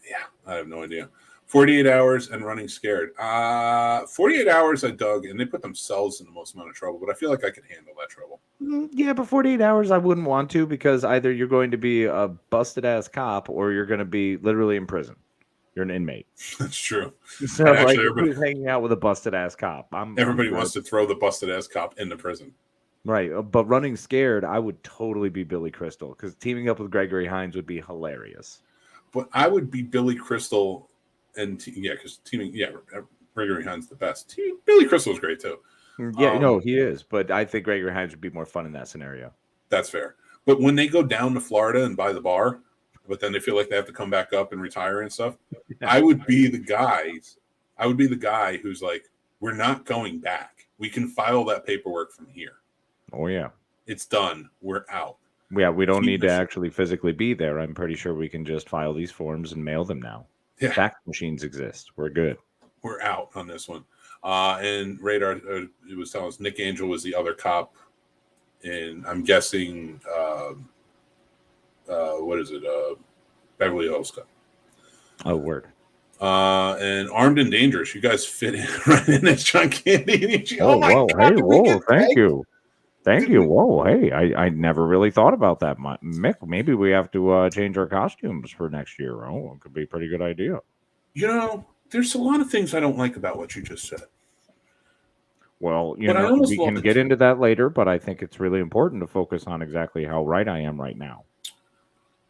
Yeah, I have no idea. 48 Hours and Running Scared. 48 Hours I dug, and they put themselves in the most amount of trouble, but I feel like I could handle that trouble. Yeah, but 48 Hours I wouldn't want to, because either you're going to be a busted-ass cop or you're going to be literally in prison. You're an inmate. That's true. So, like, who's hanging out with a busted-ass cop? Everybody wants to throw the busted-ass cop into prison. Right, but Running Scared, I would totally be Billy Crystal, because teaming up with Gregory Hines would be hilarious. But I would be Billy Crystal, and because Gregory Hines the best. Billy Crystal's great too. Yeah, no, he is, but I think Gregory Hines would be more fun in that scenario. That's fair. But when they go down to Florida and buy the bar, but then they feel like they have to come back up and retire and stuff, I would be the guy. I would be the guy who's like, we're not going back. We can file that paperwork from here. Oh yeah, it's done. We're out. Yeah, we don't need to actually physically be there. I'm pretty sure we can just file these forms and mail them now. Yeah. Fax machines exist. We're good. We're out on this one. And Radar, it was telling us Nick Angel was the other cop. And I'm guessing, what is it? Beverly Hills Cop. Oh, word. And Armed and Dangerous. You guys fit in right in as John Candy. Oh, whoa. Hey, whoa. Thank you. Thank you. Whoa, hey, I never really thought about that. Mick, maybe we have to change our costumes for next year. Oh, it could be a pretty good idea. You know, there's a lot of things I don't like about what you just said. Well, we can get into that later, but I think it's really important to focus on exactly how right I am right now.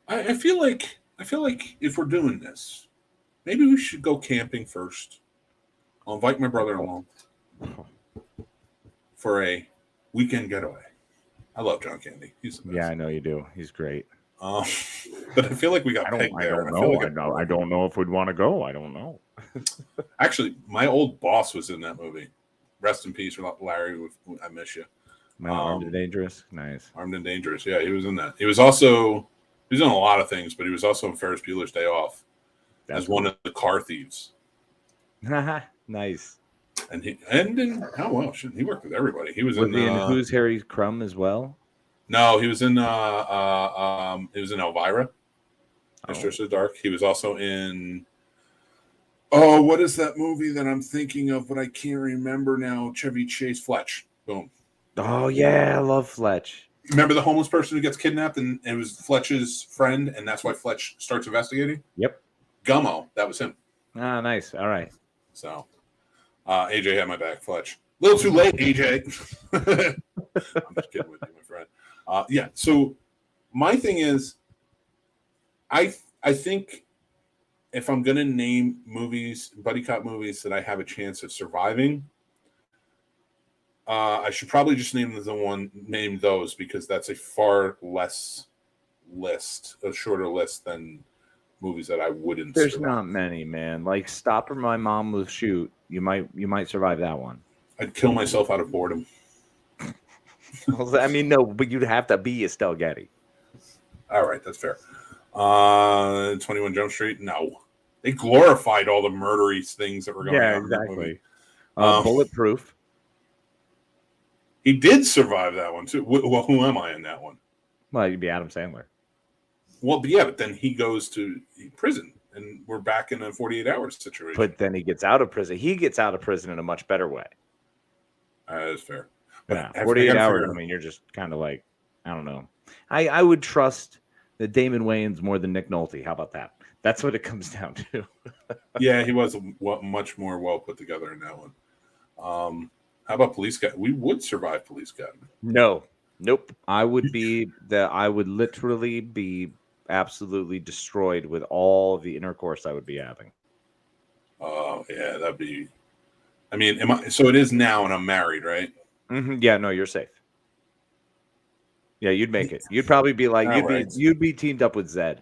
I feel like if we're doing this, maybe we should go camping first. I'll invite my brother along for a weekend getaway. I love John Candy. He's the best. Yeah, I know you do. He's great. But I feel like we got pegged there. I don't know if we'd want to go. I don't know. Actually, my old boss was in that movie. Rest in peace, Larry. I miss you. Armed and Dangerous. Nice. Armed and Dangerous. Yeah, he was in that. He was in a lot of things, but he was also in Ferris Bueller's Day Off as one of the car thieves. Nice. And he worked with everybody. He was in Who's Harry Crumb as well? No, he was in Elvira. Mistress of Dark. He was also in what is that movie that I'm thinking of, but I can't remember now? Chevy Chase, Fletch. Boom. Oh yeah, I love Fletch. Remember the homeless person who gets kidnapped and it was Fletch's friend, and that's why Fletch starts investigating? Yep. Gummo, that was him. Ah, nice. All right. So AJ had my back, Fletch. A little too late, AJ. I'm just kidding with you, my friend. Yeah, so my thing is, I think if I'm going to name movies, buddy cop movies that I have a chance of surviving, I should probably just name those, because that's a far less list, a shorter list than movies that I wouldn't. There's not many, man. Like Stop or My Mom Will Shoot. You might survive that one. I'd kill myself out of boredom. I mean, no, but you'd have to be Estelle Getty. All right, that's fair. 21 Jump Street. No, they glorified all the murdery things that were going on. Yeah, exactly. Bulletproof. He did survive that one too. Well, who am I in that one? Well, you'd be Adam Sandler. Well, but then he goes to prison, and we're back in a 48 hours situation. But then he gets out of prison. He gets out of prison in a much better way. That's fair. But 48 hours, I mean, you're just kind of like, I don't know. I would trust that Damon Wayans more than Nick Nolte. How about that? That's what it comes down to. Yeah, he was much more well put together in that one. How about Police Academy? We would survive Police Academy. Nope. I would literally be absolutely destroyed with all the intercourse I would be having. Oh, yeah, that'd be. I mean, so it is now, and I'm married, right? Mm-hmm. Yeah, no, you're safe. Yeah, you'd make it. You'd probably be like, you'd be teamed up with Zed.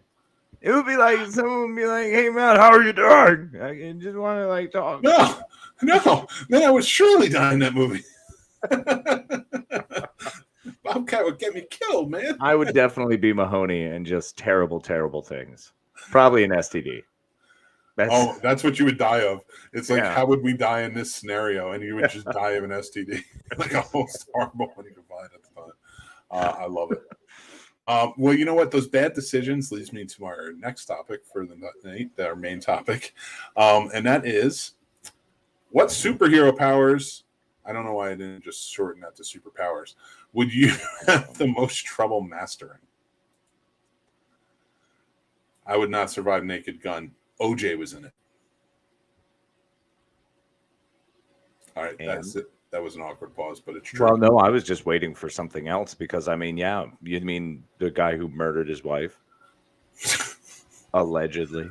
It would be like someone would be like, "Hey man, how are you doing?" I just want to like talk. No, then I would surely die in that movie. Bobcat would get me killed, man. I would definitely be Mahoney and just terrible, terrible things. Probably an STD. That's what you would die of. It's like, Yeah. how would we die in this scenario? And you would just die of an STD, like a most horrible one you could find at the time. I love it. Well, you know what? Those bad decisions leads me to our next topic for the night, our main topic, and that is what superhero powers. I don't know why I didn't just shorten that to superpowers. Would you have the most trouble mastering? I would not survive Naked Gun. OJ was in it. All right, that's it. That was an awkward pause, but it's true. Well, no, I was just waiting for something else because I mean, yeah, you mean the guy who murdered his wife, allegedly.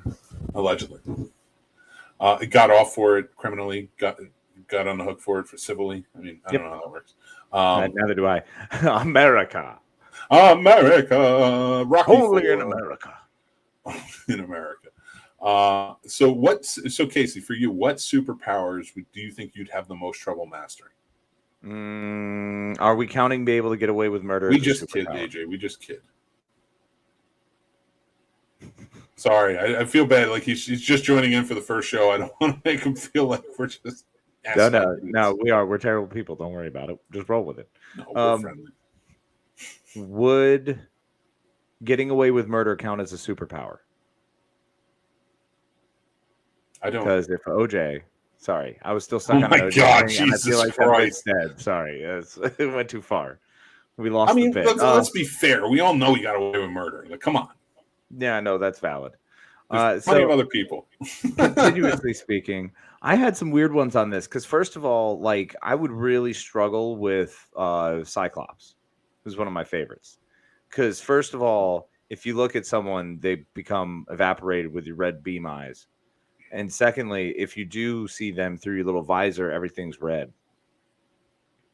Got off for it criminally. Got on the hook for it for civilly. I mean, I don't know how that works. Neither do I. America, Rocky only in IV. America. In America. So Casey, for you, what superpowers do you think you'd have the most trouble mastering? Are we counting be able to get away with murder? We just kid, AJ. We just kid. Sorry, I feel bad. Like he's just joining in for the first show. I don't want to make him feel like we're just. No, we are. We're terrible people. Don't worry about it. Just roll with it. No, we're friendly. Would getting away with murder count as a superpower? I don't. Because if OJ, sorry, I was still stuck on OJ. God, thing, and I feel like Christ. Dead. Sorry, it went too far. We lost. I mean, the bit. Let's be fair. We all know he got away with murder. Like, come on. Yeah, no, that's valid. There's plenty of other people. Continuously speaking, I had some weird ones on this because first of all, like I would really struggle with Cyclops, who's one of my favorites. Because first of all, if you look at someone, they become evaporated with your red beam eyes. And secondly, if you do see them through your little visor, everything's red.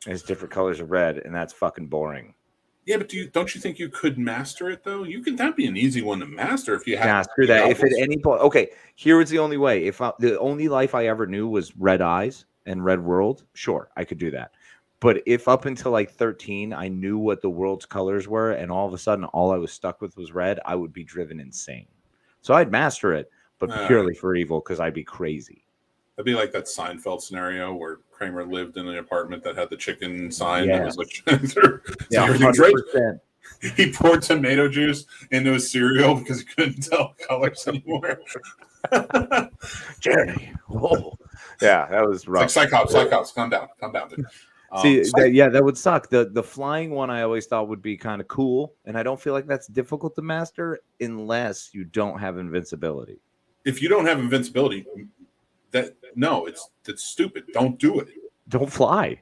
It's different colors of red, and that's fucking boring. Yeah, but don't you think you could master it though? That'd be an easy one to master if you had. Yeah, screw that. If at any point, okay, here is the only way. If the only life I ever knew was red eyes and red world, sure, I could do that. But if up until like 13, I knew what the world's colors were, and all of a sudden all I was stuck with was red, I would be driven insane. So I'd master it, but purely for evil because I'd be crazy. That'd be like that Seinfeld scenario where Kramer lived in an apartment that had the chicken sign that was like, yeah, 100%. He poured tomato juice into his cereal because he couldn't tell colors anymore. Jerry, whoa, yeah, that was rough. It's like Cyclops, calm down. Dude. That would suck. The flying one I always thought would be kind of cool, and I don't feel like that's difficult to master unless you don't have invincibility. If you don't have invincibility, that's stupid. Don't do it. Don't fly.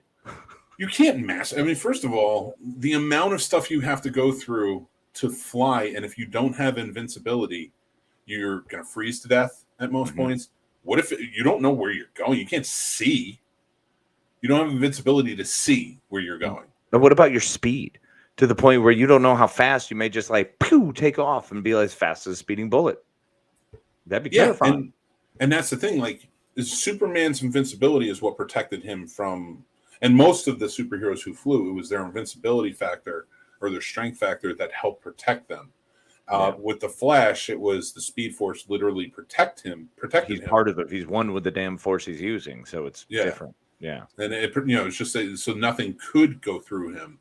You can't master. I mean, first of all, the amount of stuff you have to go through to fly, and if you don't have invincibility, you're gonna freeze to death at most points. What if you don't know where you're going? You can't see. You don't have invincibility to see where you're going. But what about your speed? To the point where you don't know how fast you may just like take off and be as fast as a speeding bullet. That'd be terrifying. And that's the thing. Like, Superman's invincibility is what protected him from. And most of the superheroes who flew, it was their invincibility factor or their strength factor that helped protect them. With the Flash, it was the Speed Force literally protected him. Part of it. He's one with the damn force he's using, so it's different. Yeah, and it's just so nothing could go through him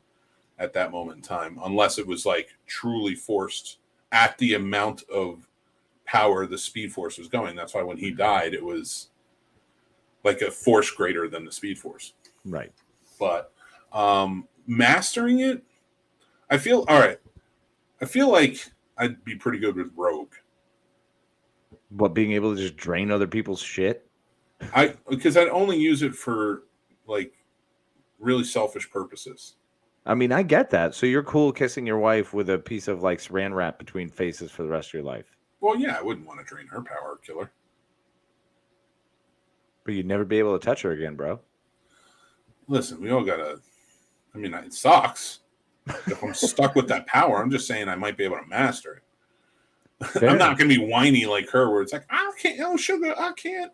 at that moment in time unless it was like truly forced at the amount of power the Speed Force was going. That's why when he died, it was like a force greater than the Speed Force. Right. But mastering it, I feel like I'd be pretty good with Rogue. What, being able to just drain other people's shit? Because I'd only use it for like really selfish purposes. I mean, I get that. So you're cool kissing your wife with a piece of like saran wrap between faces for the rest of your life. Well, yeah, I wouldn't want to drain her power or kill her. But you'd never be able to touch her again, bro. Listen, we all gotta. I mean, it sucks. If I'm stuck with that power, I'm just saying I might be able to master it. I'm not going to be whiny like her, where it's like, I can't, oh sugar, I can't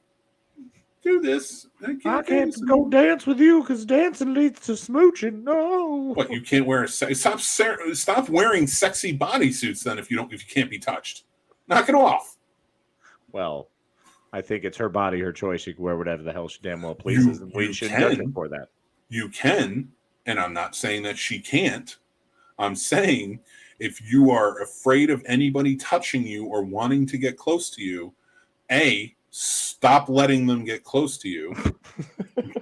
do this. I can't go dance with you because dancing leads to smooching. No. What, you can't wear stop wearing sexy bodysuits then if you can't be touched. Knock it off. Well, I think it's her body, her choice. She can wear whatever the hell she damn well pleases, and we shouldn't judge her for that. You can, and I'm not saying that she can't. I'm saying if you are afraid of anybody touching you or wanting to get close to you, A, stop letting them get close to you.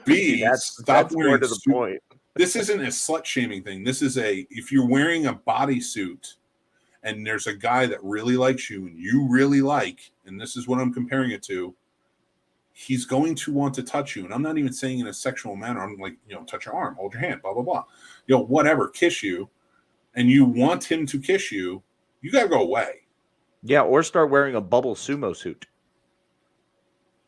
B, stop wearing more to the point. This isn't a slut-shaming thing. This is if you're wearing a bodysuit and there's a guy that really likes you and you really like, and this is what I'm comparing it to, he's going to want to touch you. And I'm not even saying in a sexual manner. I'm like, touch your arm, hold your hand, blah, blah, blah. Whatever, kiss you. And you want him to kiss you, you got to go away. Yeah, or start wearing a bubble sumo suit.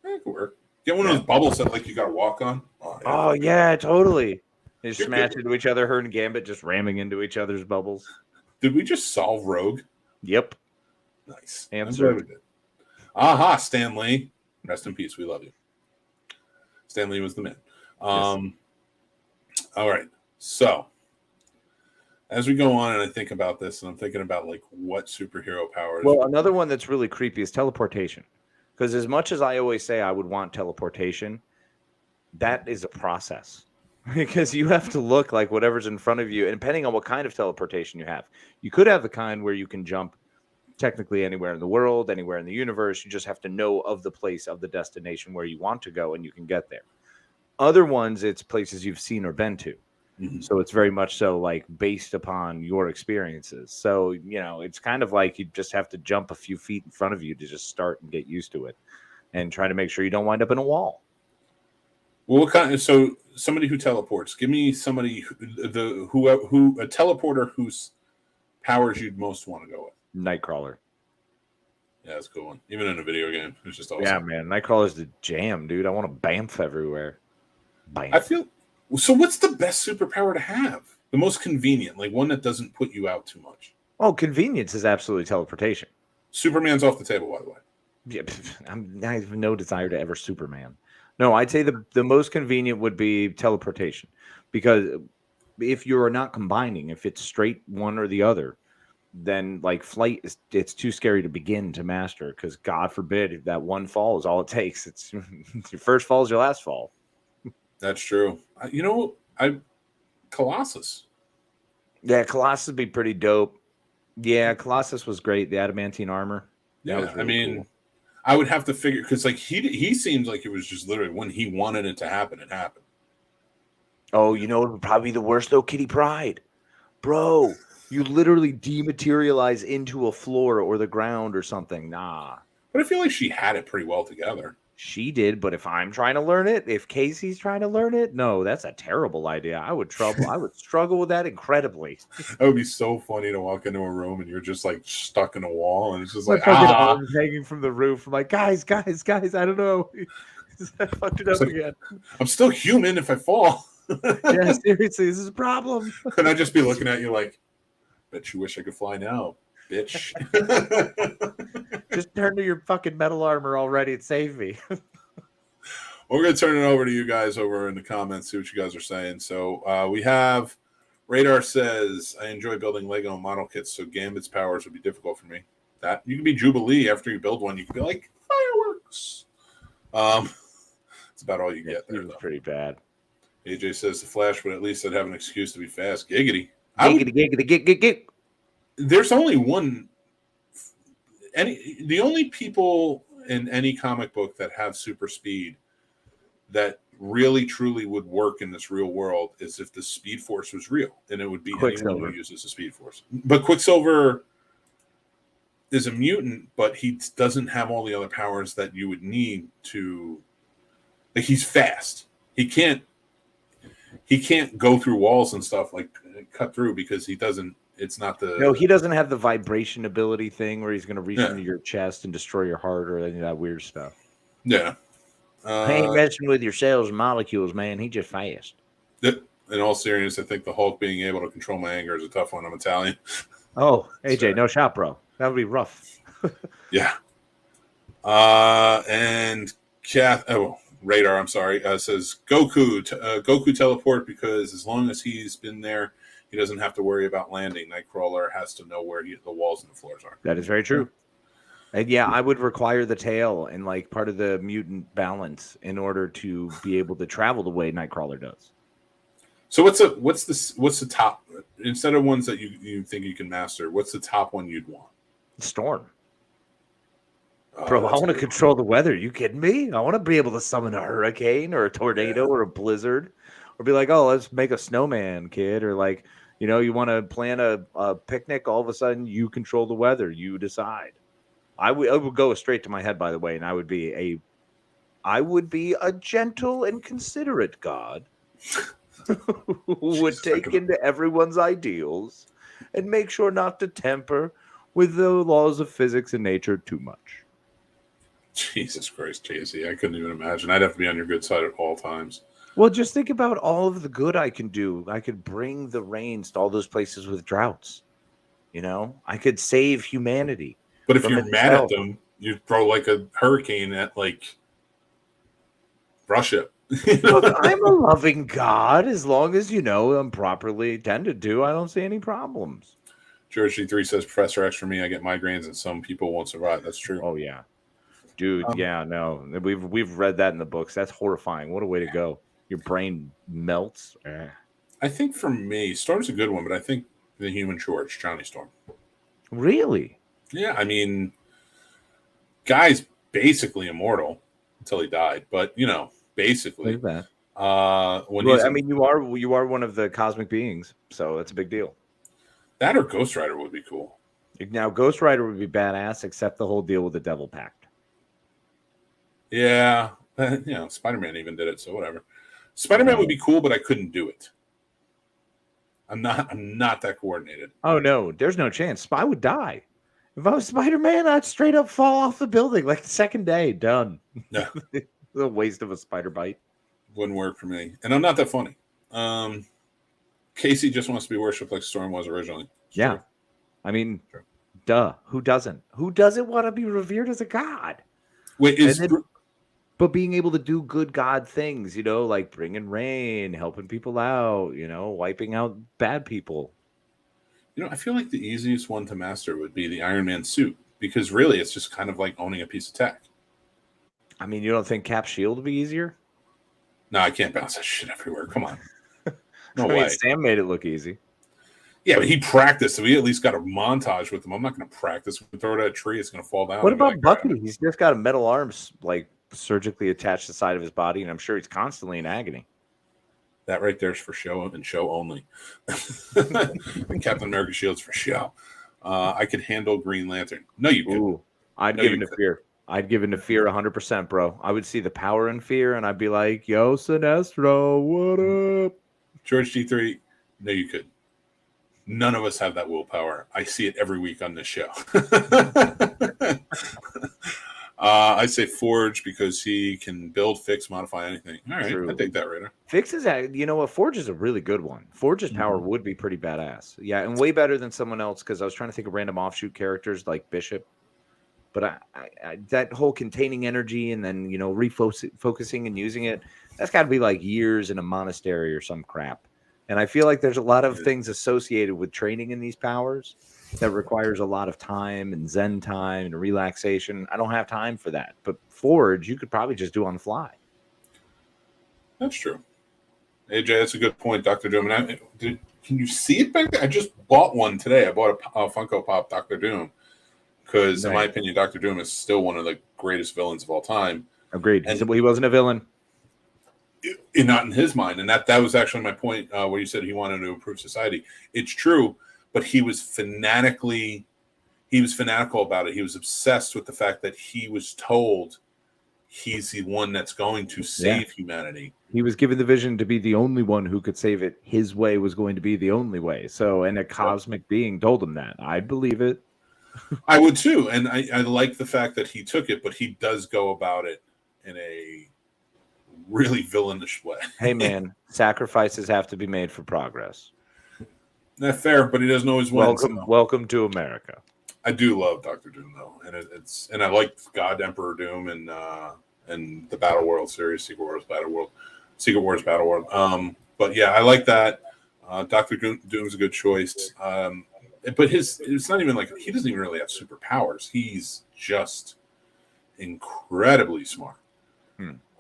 That could work. Get one of those bubbles that like you got to walk on. Oh, yeah, totally. They just smash into each other, her and Gambit just ramming into each other's bubbles. Did we just solve Rogue? Yep. Nice. Answer. Aha, Stan Lee. Rest in peace. We love you. Stan Lee was the man. All right. So, as we go on and I think about this, and I'm thinking about like what superhero powers. Well, another one that's really creepy is teleportation. Because as much as I always say I would want teleportation, that is a process. Because you have to look like whatever's in front of you, and depending on what kind of teleportation you have. You could have the kind where you can jump technically anywhere in the world, anywhere in the universe. You just have to know of the place, of the destination where you want to go, and you can get there. Other ones, it's places you've seen or been to. Mm-hmm. So it's very much so like based upon your experiences. So, it's kind of like you just have to jump a few feet in front of you to just start and get used to it and try to make sure you don't wind up in a wall. Well, so somebody who teleports, give me somebody who a teleporter whose powers you'd most want to go with. Nightcrawler. Yeah, that's a good one. Even in a video game, it's just awesome. Yeah, man, Nightcrawler's the jam, dude. I want to bamf everywhere. Bamf. I feel so. What's the best superpower to have? The most convenient, like one that doesn't put you out too much. Oh, convenience is absolutely teleportation. Superman's off the table, by the way. Yeah, I have no desire to ever Superman. No, I'd say the most convenient would be teleportation, because if you're not combining, if it's straight one or the other, then like flight it's too scary to begin to master, because God forbid if that one fall is all it takes. It's your first fall is your last fall. That's true. Colossus. Yeah, Colossus would be pretty dope. Yeah, Colossus was great. The adamantine armor. Yeah, was really cool. I would have to figure, because like he seems like it was just literally when he wanted it to happen, it happened. Oh, it would probably be the worst though, Kitty Pryde. Bro, you literally dematerialize into a floor or the ground or something. Nah. But I feel like she had it pretty well together. She did, but if I'm trying to learn it, if Casey's trying to learn it, no, that's a terrible idea. I would struggle with that incredibly. That would be so funny to walk into a room and you're just like stuck in a wall and it's just like arms hanging from the roof. I'm like, guys, I don't know. I fucked it up again. I'm still human if I fall. Yeah, seriously, this is a problem. And I'd just be looking at you like, bet you wish I could fly now, bitch. Just turn to your fucking metal armor already and save me. We're going to turn it over to you guys over in the comments, see what you guys are saying. So we have Radar says, I enjoy building Lego model kits, so Gambit's powers would be difficult for me. That you can be Jubilee after you build one. You can be like, fireworks. It's about all you get there. It's pretty bad. AJ says the Flash would at least have an excuse to be fast. Giggity. Giggity. There's only one. The only people in any comic book that have super speed that really truly would work in this real world is if the Speed Force was real, and it would be anyone who uses the Speed Force. But Quicksilver is a mutant, but he doesn't have all the other powers that you would need to. Like, he's fast. He can't go through walls and stuff, like cut through, because he doesn't. It's not the. No, he doesn't have the vibration ability thing where he's going to reach into your chest and destroy your heart or any of that weird stuff. Yeah. I ain't messing with your cells and molecules, man. He just fast. In all seriousness, I think the Hulk being able to control my anger is a tough one. I'm Italian. Oh, AJ, no shot, bro. That would be rough. Yeah. And Radar, I'm sorry, says Goku teleport because as long as he's been there, he doesn't have to worry about landing. Nightcrawler has to know where the walls and the floors are. That is very true. And yeah, I would require the tail and like part of the mutant balance in order to be able to travel the way Nightcrawler does. So what's the top, instead of ones that you think you can master, what's the top one you'd want? Storm. Bro, I want to control the weather. You kidding me? I want to be able to summon a hurricane or a tornado or a blizzard, or be like, oh, let's make a snowman, kid. Or like, you want to plan a picnic. All of a sudden, you control the weather. You decide. I would go straight to my head, by the way, and I would be a gentle and considerate God who would take into everyone's ideals and make sure not to temper with the laws of physics and nature too much. Jesus Christ, JC. I couldn't even imagine. I'd have to be on your good side at all times. Well, just think about all of the good I can do. I could bring the rains to all those places with droughts. I could save humanity. But if you're mad at them, you throw like a hurricane at like Russia. Look, I'm a loving God. As long as I'm properly tended to, I don't see any problems. George G3 says, Professor X, for me, I get migraines and some people won't survive. That's true. Oh, yeah. Dude, no. We've read that in the books. That's horrifying. What a way to go. Your brain melts. I think for me, Storm's a good one, but I think the Human Torch, Johnny Storm. Really? Yeah, I mean, guy's basically immortal until he died, but basically. Look at that. I mean, you are one of the cosmic beings, so it's a big deal. That or Ghost Rider would be cool. Now, Ghost Rider would be badass, except the whole deal with the Devil Pact. Yeah, Spider-Man even did it, so whatever. Spider-Man would be cool, but I couldn't do it. I'm not that coordinated. Oh no, there's no chance. I would die. If I was Spider-Man, I'd straight up fall off the building like the second day. Done. No. The waste of a spider bite. Wouldn't work for me. And I'm not that funny. Casey just wants to be worshipped like Storm was originally. Yeah. True. I mean, True. Duh. Who doesn't? Who doesn't want to be revered as a god? Wait, but being able to do good God things, like bringing rain, helping people out, wiping out bad people. I feel like the easiest one to master would be the Iron Man suit, because really it's just kind of like owning a piece of tech. I mean, you don't think Cap's shield would be easier? No, I can't bounce that shit everywhere. Come on. No I mean, way. Sam made it look easy. Yeah, but he practiced, so we at least got a montage with him. I'm not going to practice. We throw it at a tree, it's going to fall down. What about Bucky? He's just got a metal arms, like, surgically attached to the side of his body, and I'm sure he's constantly in agony. That right there is for show and show only. And Captain America shield's for show. I could handle Green Lantern. No, you couldn't. I'd give in to fear. I'd give in to fear 100%, bro. I would see the power in fear, and I'd be like, yo, Sinestro, what up? George G3, no, you couldn't. None of us have that willpower. I see it every week on this show. I say Forge because he can build, fix, modify anything. All right, I take that, Raider. Fix is, Forge is a really good one. Forge's power would be pretty badass. Yeah, and way better than someone else, because I was trying to think of random offshoot characters like Bishop. But I that whole containing energy and then, refocusing and using it, that's got to be like years in a monastery or some crap. And I feel like there's a lot of things associated with training in these powers that requires a lot of time and Zen time and relaxation. I don't have time for that. But Forge, you could probably just do on the fly. That's true. AJ, that's a good point, Dr. Doom. And can you see it back there? I just bought one today. I bought a Funko Pop Dr. Doom because, in my opinion, Dr. Doom is still one of the greatest villains of all time. Agreed. And he wasn't a villain. Not in his mind. And that was actually my point where you said he wanted to improve society. It's true, but he was fanatical about it. He was obsessed with the fact that he was told he's the one that's going to save humanity. He was given the vision to be the only one who could save it. His way was going to be the only way. So, and a cosmic being told him that. I'd believe it. I would too. And I like the fact that he took it, but he does go about it in a really villainish way. Hey, man, sacrifices have to be made for progress. Not fair, but he doesn't always win. Welcome to America. I do love Doctor Doom though, and and I like God Emperor Doom and the Battle World series, Secret Wars Battle World. But yeah, I like that. Doctor Doom's a good choice. But it's not even like he doesn't even really have superpowers. He's just incredibly smart.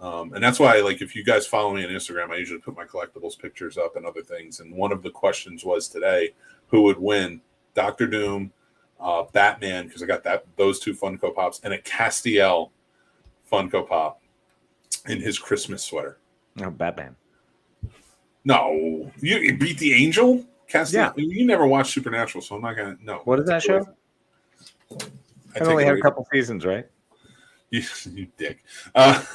And that's why, like, if you guys follow me on Instagram, I usually put my collectibles pictures up and other things. And one of the questions was today, who would win, Doctor Doom, Batman, because I got those two Funko Pops, and a Castiel Funko Pop in his Christmas sweater. Oh, Batman. No, you beat the Angel? Castiel? Yeah. You never watched Supernatural, so I'm not gonna. No. What is that show? I only had a couple seasons, right? You dick. I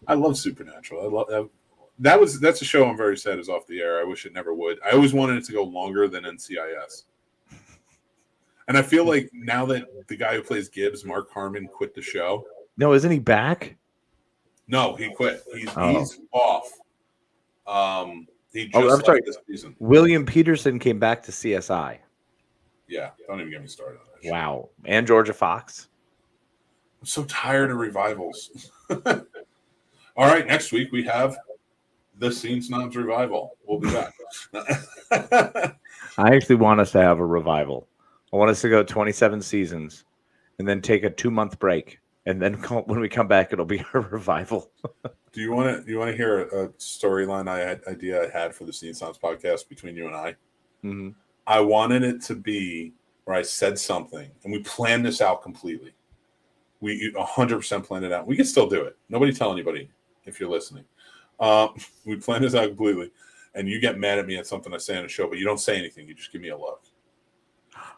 love Supernatural. I love that's a show I'm very sad is off the air. I wish it never would. I always wanted it to go longer than NCIS. And I feel like now that the guy who plays Gibbs, Mark Harmon, quit the show. No, isn't he back? No, he quit. He's off. He just I'm sorry. this season. William Peterson came back to CSI. Yeah, don't even get me started on that. Wow. And Georgia Fox. I'm so tired of revivals. All right, next week we have the Scene Snobs revival. We'll be back. I actually want us to have a revival. I want us to go 27 seasons and then take a 2-month break. And then when we come back, it'll be a revival. Do you want to hear a storyline idea I had for the Scene Snobs podcast between you and I? Mm-hmm. I wanted it to be where I said something, and we planned this out completely. We 100% planned it out. We can still do it. Nobody tell anybody if you're listening. We planned this out completely, and you get mad at me at something I say on a show, but you don't say anything. You just give me a look.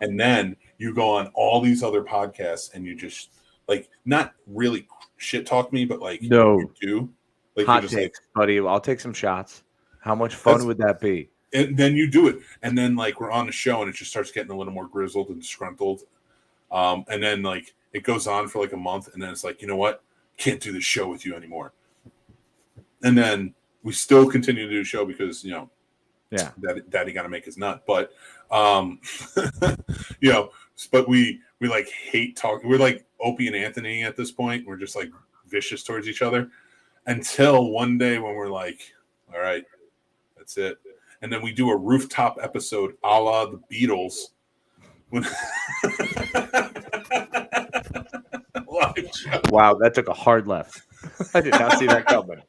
And then you go on all these other podcasts, and you just, like, not really shit talk me, but, like, no. You do. Like, hot takes, buddy. I'll take some shots. How much fun would that be? And then you do it. And then, like, we're on the show, and it just starts getting a little more grizzled and disgruntled. And then, like, it goes on for like a month, and then it's like, you know what? Can't do this show with you anymore. And then we still continue to do the show because, yeah, daddy got to make his nut. But, but we like hate talking. We're like Opie and Anthony at this point. We're just like vicious towards each other until one day when we're like, all right, that's it. And then we do a rooftop episode a la the Beatles. Wow, that took a hard left. I did not see that coming.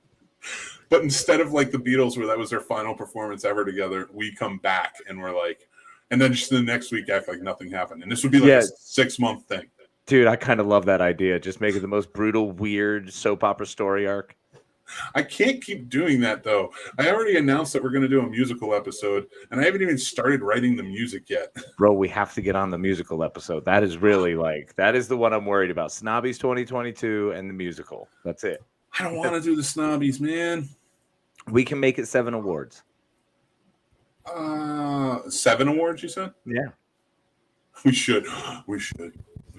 But instead of like the Beatles, where that was their final performance ever together, we come back and we're like, and then just the next week act like nothing happened. And this would be like a 6-month thing. Dude, I kind of love that idea. Just make it the most brutal, weird soap opera story arc. I can't keep doing that, though. I already announced that we're going to do a musical episode, and I haven't even started writing the music yet. Bro, we have to get on the musical episode. That is really that is the one I'm worried about. Snobbies 2022 and the musical. That's it. I don't want to do the Snobbies, man. We can make it 7 awards. 7 awards, you said? Yeah. We should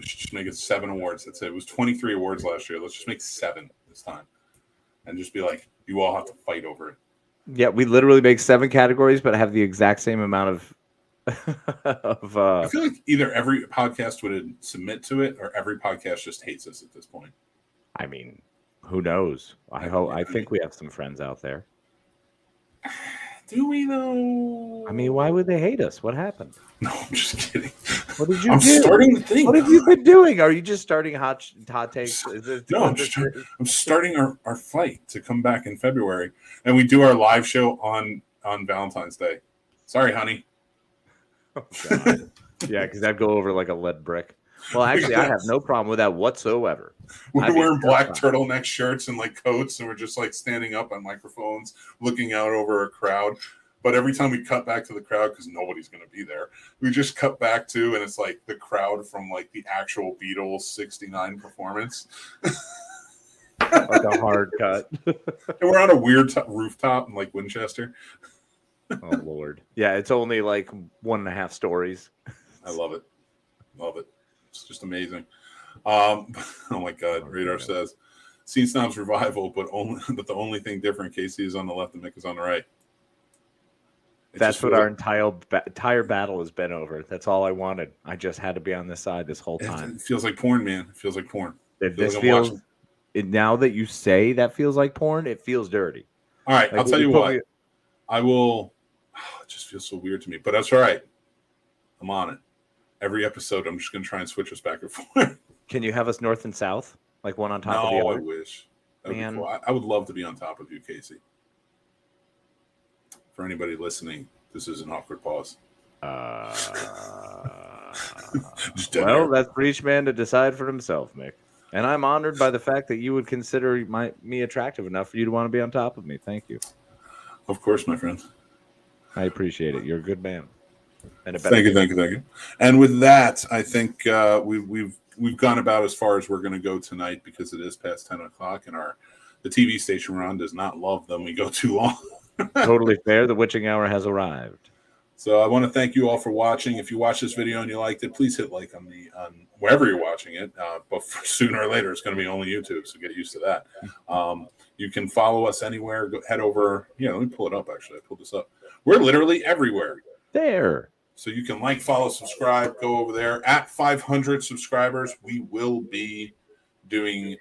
just make it 7 awards. That's it. It was 23 awards last year. Let's just make 7 this time. And just be like, you all have to fight over it. Yeah, we literally make 7 categories, but have the exact same amount of. I feel like either every podcast would submit to it, or every podcast just hates us at this point. I mean, who knows? I think we have some friends out there. Do we though? I mean, why would they hate us? What happened? No, I'm just kidding. What did you I'm do? starting to think. What have you been doing? Are you just starting hot takes? No, I'm starting our fight to come back in February, and we do our live show on Valentine's Day. Sorry, honey. Oh, God. Yeah, because that'd go over like a lead brick. Well, actually, I have no problem with that whatsoever. We're wearing black turtleneck shirts and like coats, and we're just like standing up on microphones, looking out over a crowd. But every time we cut back to the crowd, because nobody's going to be there, we just cut back to, and it's like the crowd from like the actual Beatles '69 performance. Like a hard cut. And we're on a weird rooftop in like Winchester. Oh, Lord. Yeah, it's only like 1.5 stories. I love it. Love it. It's just amazing. Oh my God. Radar says, Scene Snobs revival, but the only thing different, Casey is on the left and Mick is on the right. That's what our entire battle has been over. That's all I wanted. I just had to be on this side this whole time. It feels like porn, man. It feels like porn. Now that you say that feels like porn, it feels dirty. All right, I'll tell you what. I will. It just feels so weird to me, but that's all right. I'm on it. Every episode, I'm just going to try and switch us back and forth. Can you have us north and south, like one on top of the other? No, I wish. Man, cool. I would love to be on top of you, Casey. For anybody listening, this is an awkward pause. Well, that's for each man to decide for himself, Mick. And I'm honored by the fact that you would consider me attractive enough for you to want to be on top of me. Thank you. Of course, my friend. I appreciate it. You're a good man. And thank you. And with that, I think we've gone about as far as we're going to go tonight because it is past 10 o'clock, and the TV station we're on does not love them. We go too long. Totally fair. The witching hour has arrived. So I want to thank you all for watching. If you watched this video and you liked it, please hit like on wherever you're watching it. But sooner or later, it's going to be only YouTube, so get used to that. You can follow us anywhere. Head over. Let me pull it up, actually. I pulled this up. We're literally everywhere. There. So you can like, follow, subscribe, go over there. At 500 subscribers, we will be doing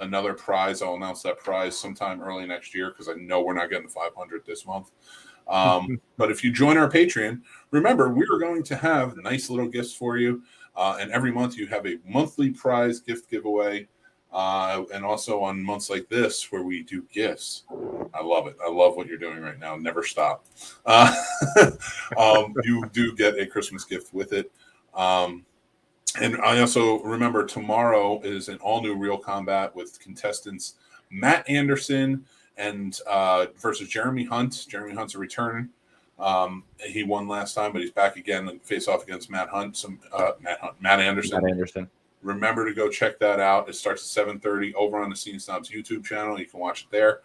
another prize. I'll announce that prize sometime early next year because I know we're not getting 500 this month. But if you join our Patreon, remember, we are going to have nice little gifts for you. And every month you have a monthly prize gift giveaway. And also on months like this where we do gifts. I love it. I love what you're doing right now. Never stop. You do get a Christmas gift with it. And I also remember tomorrow is an all new Real Combat with contestants Matt Anderson and versus Jeremy Hunt. Jeremy Hunt's a return. He won last time, but he's back again and face off against Matt Anderson. Matt Anderson. Remember to go check that out. It starts at 7:30 over on the Scene Snobs YouTube channel. You can watch it there.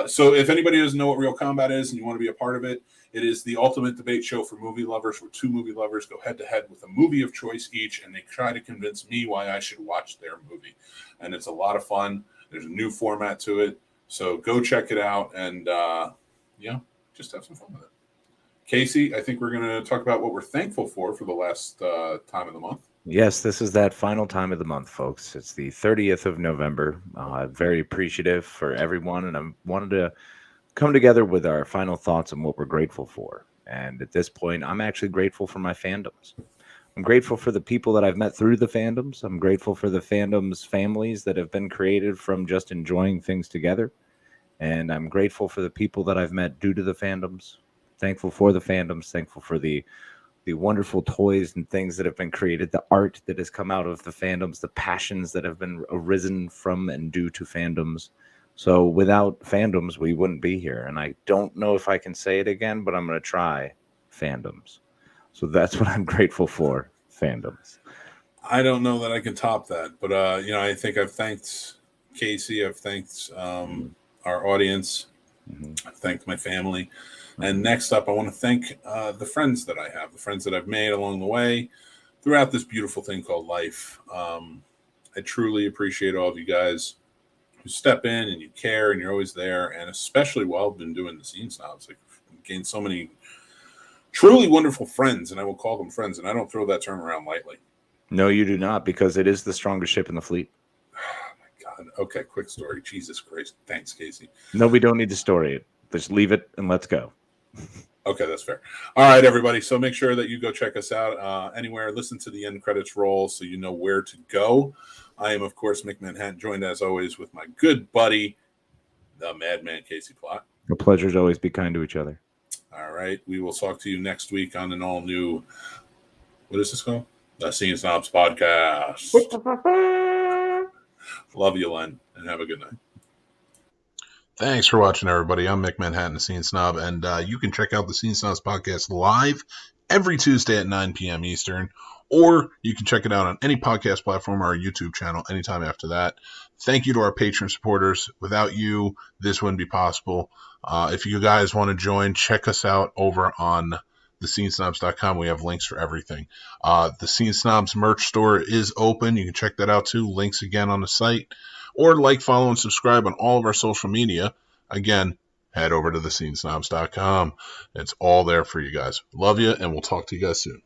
So if anybody doesn't know what Real Combat is and you want to be a part of it, it is the ultimate debate show for movie lovers where two movie lovers go head-to-head with a movie of choice each, and they try to convince me why I should watch their movie. And it's a lot of fun. There's a new format to it. So go check it out and, just have some fun with it. Casey, I think we're going to talk about what we're thankful for the last time of the month. Yes, this is that final time of the month, folks. It's the 30th of November. Very appreciative for everyone, and I wanted to come together with our final thoughts on what we're grateful for. And at this point, I'm actually grateful for my fandoms. I'm grateful for the people that I've met through the fandoms. I'm grateful for the fandoms families that have been created from just enjoying things together. And I'm grateful for the people that I've met due to the fandoms. Thankful for the fandoms. Thankful for the wonderful toys and things that have been created, the art that has come out of the fandoms, the passions that have been arisen from and due to fandoms. So without fandoms, we wouldn't be here. And I don't know if I can say it again, but I'm going to try fandoms. So that's what I'm grateful for, fandoms. I don't know that I can top that, but I think I've thanked Casey. I've thanked our audience. I've thanked my family. And next up, I want to thank the friends that I have, the friends that I've made along the way throughout this beautiful thing called life. I truly appreciate all of you guys who step in and you care and you're always there. And especially while I've been doing the Scene Snobs, I've gained so many truly wonderful friends, and I will call them friends. And I don't throw that term around lightly. No, you do not, because it is the strongest ship in the fleet. Oh, my God. Okay, quick story. Jesus Christ. Thanks, Casey. No, we don't need to story it. Just leave it and let's go. Okay, that's fair. All right, everybody. So make sure that you go check us out anywhere. Listen to the end credits roll so you know where to go. I am, of course, Mick Manhattan, joined as always with my good buddy, the Madman Casey Plott. The pleasures always be kind to each other. All right. We will talk to you next week on an all new, what is this called? The Scene Snobs podcast. Love you, Len, and have a good night. Thanks for watching, everybody. I'm Mick Manhattan, the Scene Snob, and you can check out the Scene Snobs podcast live every Tuesday at 9 p.m. Eastern, or you can check it out on any podcast platform or our YouTube channel anytime after that. Thank you to our Patreon supporters. Without you, this wouldn't be possible. If you guys want to join, check us out over on thescenesnobs.com. We have links for everything. The Scene Snobs merch store is open. You can check that out too. Links again on the site. Or like, follow, and subscribe on all of our social media. Again, head over to thescenesnobs.com. It's all there for you guys. Love you, and we'll talk to you guys soon.